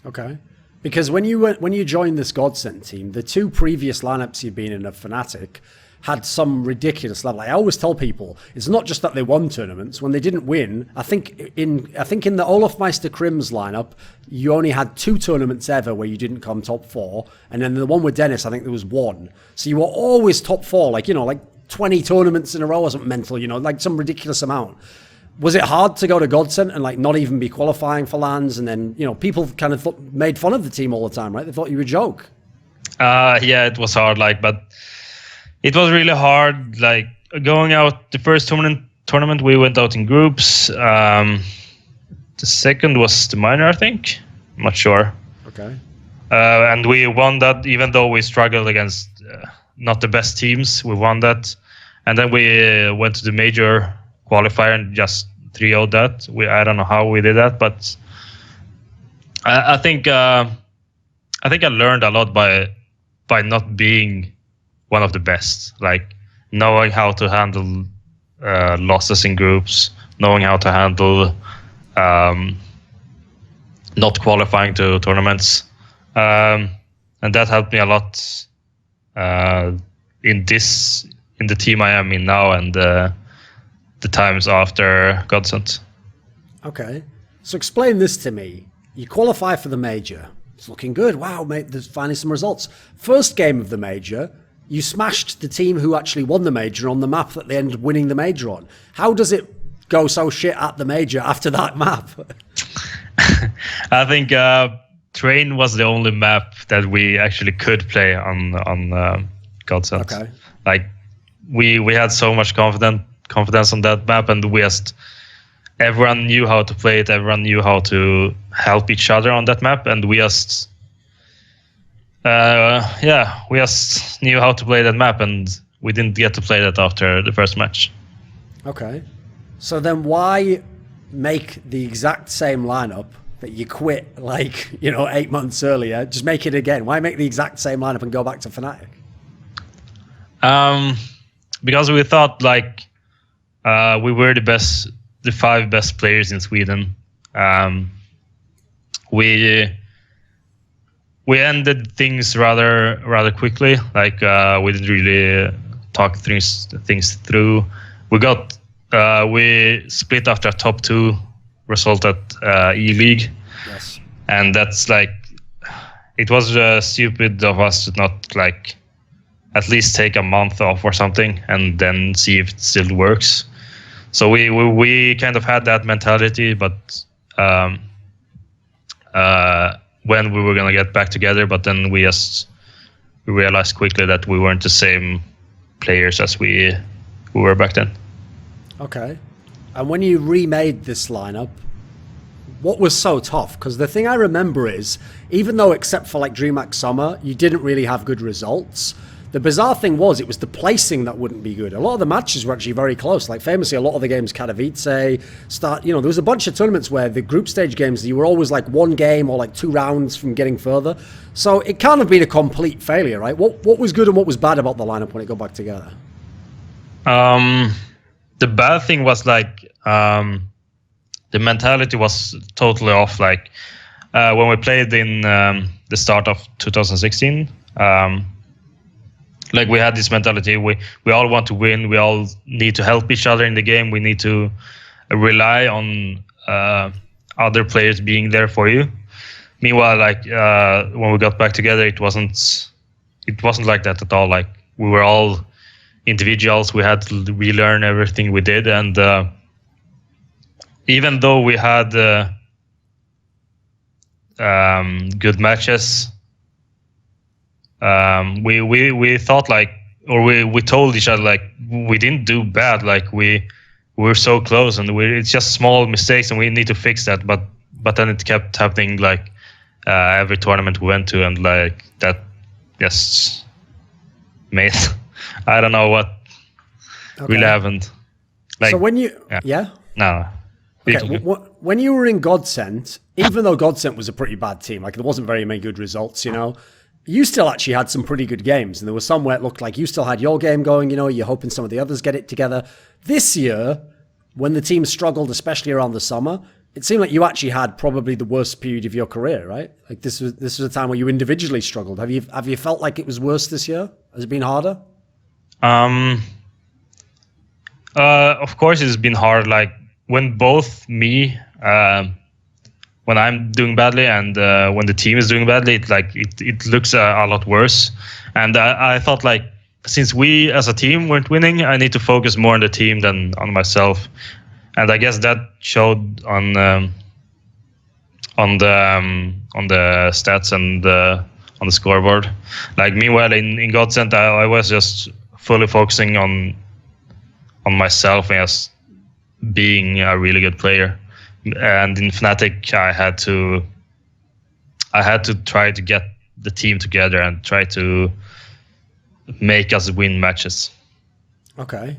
Okay. Because when you joined this GODSENT team, the two previous lineups you've been in of FNATIC had some ridiculous level. I always tell people it's not just that they won tournaments. When they didn't win, I think in the olof KRiMZ lineup, you only had 2 tournaments ever where you didn't come top 4, and then the one with Dennis, I think there was 1. So you were always top 4, like 20 tournaments in a row or something mental, like some ridiculous amount. Was it hard to go to GODSENT and like not even be qualifying for LANs? And then people kind of made fun of the team all the time, right? They thought you were a joke. Yeah, it was hard, but it was really hard. Like going out the first tournament, we went out in groups. The second was the minor, I think. I'm not sure. Okay. And we won that, even though we struggled against not the best teams. We won that, and then we went to the major qualifier and just 3-0'd that. I don't know how we did that, but I think I learned a lot by not being one of the best, like knowing how to handle losses in groups, knowing how to handle not qualifying to tournaments, and that helped me a lot in the team I am in now, and the times after GODSENT. Okay, so explain this to me. You qualify for the major. It's looking good. Wow, mate, there's finally some results. First game of the major, you smashed the team who actually won the major on the map that they ended up winning the major on. How does it go so shit at the major after that map? I think Train was the only map that we actually could play on GODSENT. Okay. Like we had so much confidence on that map, and everyone knew how to play it. Everyone knew how to help each other on that map, and we just knew how to play that map, and we didn't get to play that after the first match. Okay, so then why make the exact same lineup that you quit 8 months earlier? Just make it again. Why make the exact same lineup and go back to FNATIC? Because we thought we were the 5 best players in Sweden. We we ended things rather quickly. Like we didn't really talk things through. We split after a top 2 result at E-League. Yes. And that's like, it was stupid of us to not like at least take a month off or something and then see if it still works. So we kind of had that mentality, but when we were gonna get back together, but then we realized quickly that we weren't the same players as we were back then. Okay. And when you remade this lineup, what was so tough? Because the thing I remember is, even though except for like Dreamhack Summer, you didn't really have good results, the bizarre thing was it was the placing that wouldn't be good. A lot of the matches were actually very close. Like famously, a lot of the games, Katowice, there was a bunch of tournaments where the group stage games, you were always like 1 game or like 2 rounds from getting further. So it can't have been a complete failure, right? What was good and what was bad about the lineup when it got back together? The bad thing was like the mentality was totally off. Like when we played in the start of 2016, like we had this mentality, we all want to win, we all need to help each other in the game, we need to rely on other players being there for you. Meanwhile, like when we got back together, it wasn't like that at all. Like we were all individuals, we had to relearn everything we did, and even though we had good matches, we thought like, or we told each other like we didn't do bad, like we were so close, and it's just small mistakes and we need to fix that. But then it kept happening like every tournament we went to, and like that just made I don't know what really happened. Like, so when you no. Okay, when you were in GODSENT, even though GODSENT was a pretty bad team, like there wasn't very many good results, you still actually had some pretty good games. And there was some where it looked like you still had your game going, you're hoping some of the others get it together. This year, when the team struggled, especially around the summer, it seemed like you actually had probably the worst period of your career, right? Like this was a time where you individually struggled. Have you felt like it was worse this year? Has it been harder? Of course it's been hard. Like when both me, when I'm doing badly and when the team is doing badly, it looks a lot worse. And I thought like, since we as a team weren't winning, I need to focus more on the team than on myself. And I guess that showed on the stats and on the scoreboard. Like meanwhile in GODSENT, I was just fully focusing on myself as being a really good player. And in FNATIC, I had to try to get the team together and try to make us win matches. Okay.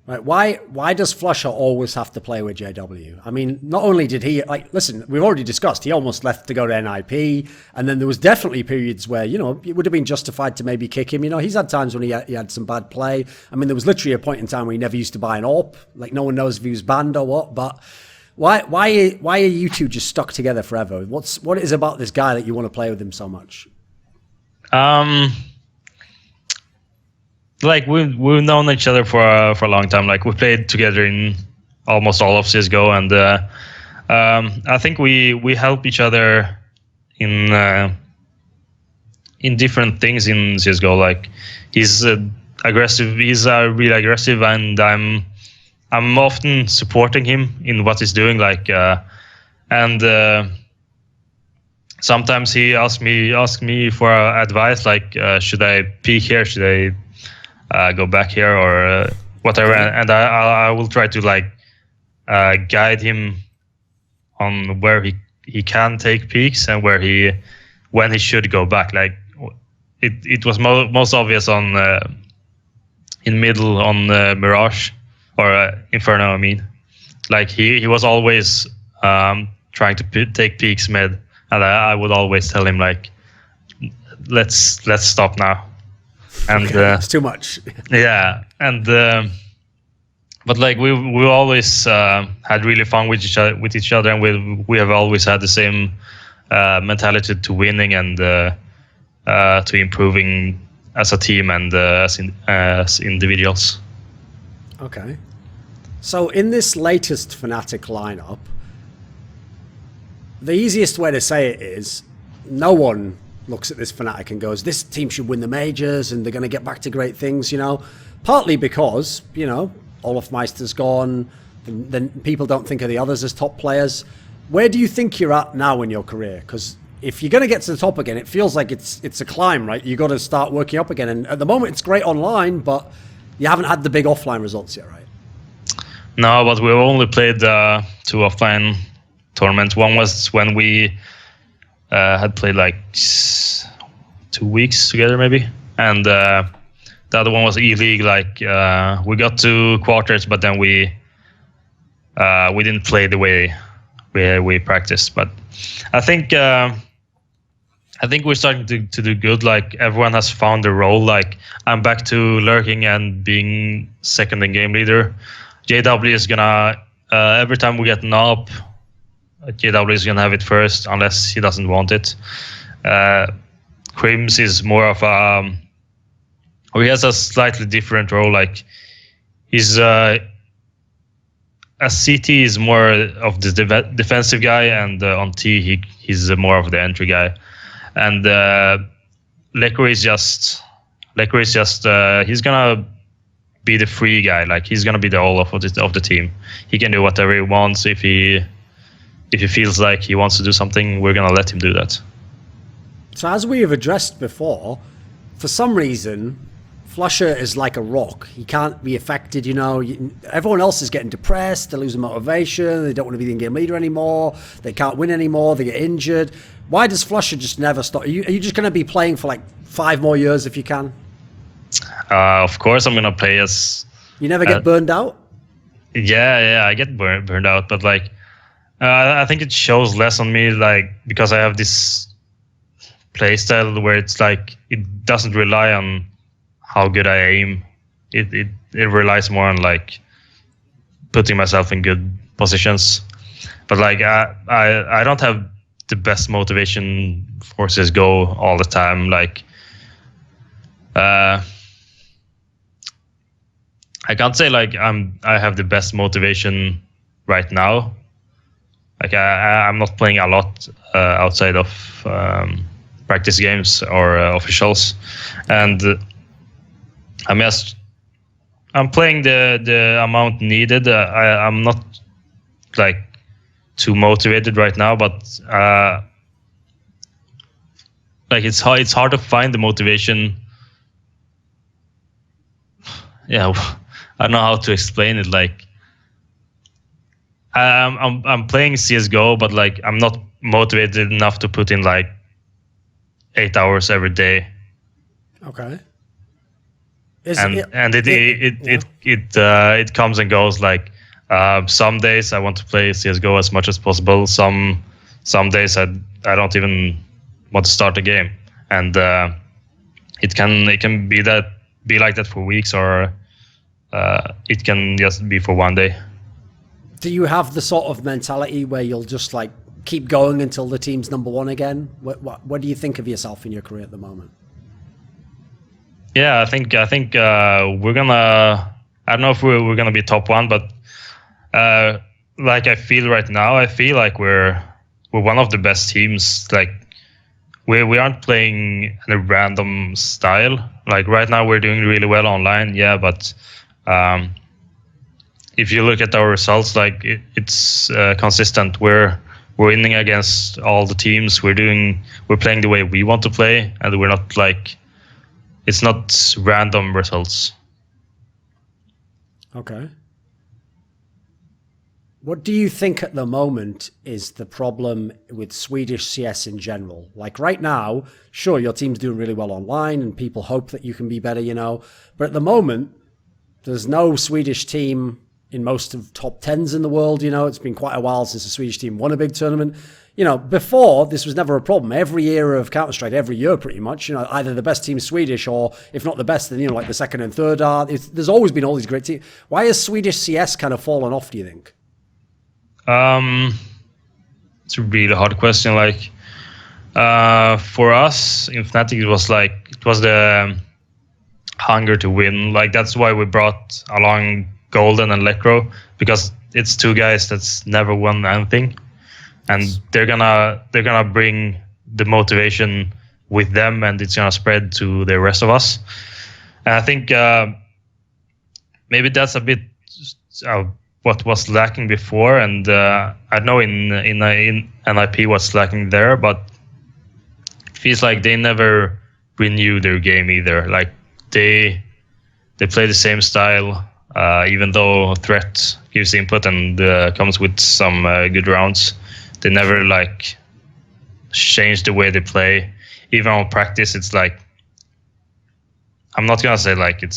Right. Why does flusha always have to play with JW? I mean, not only did he, like, listen, we've already discussed, he almost left to go to NIP, and then there was definitely periods where, it would have been justified to maybe kick him. He's had times when he had some bad play. I mean, there was literally a point in time where he never used to buy an AWP. Like, no one knows if he was banned or what, but why are you two just stuck together forever? What is about this guy that you want to play with him so much? Like we've known each other for a long time. Like we played together in almost all of CS:GO, and I think we help each other in different things in CS:GO. Like he's aggressive. He's really aggressive, and I'm often supporting him in what he's doing. Like and sometimes he asks me for advice. Like should I peek here? Should I go back here or whatever, and I will try to like guide him on where he can take peaks and when he should go back. Like it was most obvious on in middle on Mirage or Inferno. I mean, like he was always trying to take peaks mid, and I would always tell him like, let's stop now. And it's too much. Yeah, and but like we always had really fun with each other, and we have always had the same mentality to winning, and to improving as a team and as individuals. Okay. So in this latest FNATIC lineup, the easiest way to say it is no one looks at this FNATIC and goes, this team should win the majors and they're going to get back to great things, you know, partly because, you know, Olof Meister's gone, and then people don't think of the others as top players. Where do you think you're at now in your career? Because if you're going to get to the top again, it feels like it's a climb, right? You got to start working up again. And at the moment, it's great online, but you haven't had the big offline results yet, right? No, but we've only played 2 offline tournaments. One was when we had played like 2 weeks together, maybe, and the other one was E-League. Like we got to quarters, but then we didn't play the way we practiced. But I think we're starting to do good. Like everyone has found their role. Like I'm back to lurking and being second in game leader. JW is gonna every time we get an up, JW is gonna have it first unless he doesn't want it. KRiMZ is more of or he has a slightly different role. Like he's a CT is more of the defensive guy, and on T he's more of the entry guy. And Lekor is just he's gonna be the free guy. Like he's gonna be the olof of the team. He can do whatever he wants. If he feels like he wants to do something, we're gonna let him do that. So as we have addressed before, for some reason, flusha is like a rock. He can't be affected, you know. Everyone else is getting depressed, they're losing motivation, they don't want to be the in-game leader anymore, they can't win anymore, they get injured. Why does flusha just never stop? Are you just going to be playing for like 5 more years if you can? Of course I'm going to play as... You never get burned out? Yeah, I get burned out, but like, I think it shows less on me, like, because I have this playstyle where it's like, it doesn't rely on how good I aim. It relies more on like putting myself in good positions. But like I don't have the best motivation for CSGO all the time. Like I can't say like I have the best motivation right now. Like I'm not playing a lot outside of practice games or officials, and I'm playing the amount needed. I'm not like too motivated right now, but like it's hard to find the motivation. Yeah, I don't know how to explain it. Like I'm playing CS:GO, but like I'm not motivated enough to put in like 8 hours every day. Okay. It comes and goes. Like some days I want to play CS:GO as much as possible. Some days I don't even want to start a game, and it can be like that for weeks, or it can just be for one day. Do you have the sort of mentality where you'll just like keep going until the team's #1 again? What do you think of yourself in your career at the moment? Yeah, I think we're gonna. I don't know if we're gonna be top 1, but like I feel right now, I feel like we're one of the best teams. Like we aren't playing in a random style. Like right now, we're doing really well online. Yeah, but if you look at our results, like it's consistent. We're winning against all the teams. We're playing the way we want to play, and we're not like. It's not random results. Okay. What do you think at the moment is the problem with Swedish CS in general? Like right now, sure, your team's doing really well online and people hope that you can be better, you know. But at the moment, there's no Swedish team in most of top 10s in the world, you know. It's been quite a while since a Swedish team won a big tournament. You know, before, this was never a problem. Every era of Counter-Strike, every year pretty much, you know, either the best team's Swedish or, if not the best, then, you know, like the second and third are. There's always been all these great teams. Why has Swedish CS kind of fallen off, do you think? It's a really hard question. Like, For us in FNATIC, it was the hunger to win. Like that's why we brought along Golden and Lekro, because it's two guys that's never won anything, and they're gonna bring the motivation with them, and it's gonna spread to the rest of us. And I think maybe that's a bit what was lacking before, and I know in NIP what's lacking there, but it feels like they never renew their game either. Like they play the same style, even though Threat gives input and comes with some good rounds. They never like change the way they play. Even on practice, it's like, I'm not gonna say like it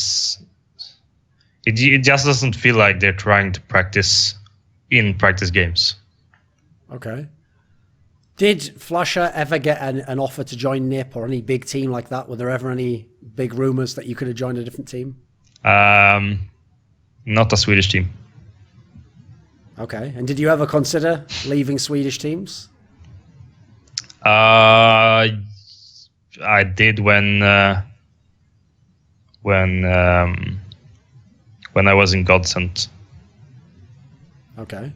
just doesn't feel like they're trying to practice in practice games. Okay. Did flusha ever get an offer to join NIP or any big team like that? Were there ever any big rumors that you could have joined a different team? Not a Swedish team. Okay. And did you ever consider leaving Swedish teams? I did when I was in GODSENT. Okay.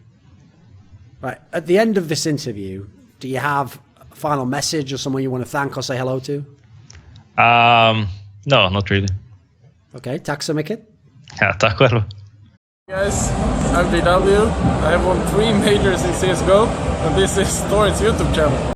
Right. At the end of this interview, do you have a final message or someone you want to thank or say hello to? No, not really. Okay. Tack så mycket. Ja, tack själv. Guys, I'm DW. I have won 3 majors in CSGO, and this is Story's YouTube channel.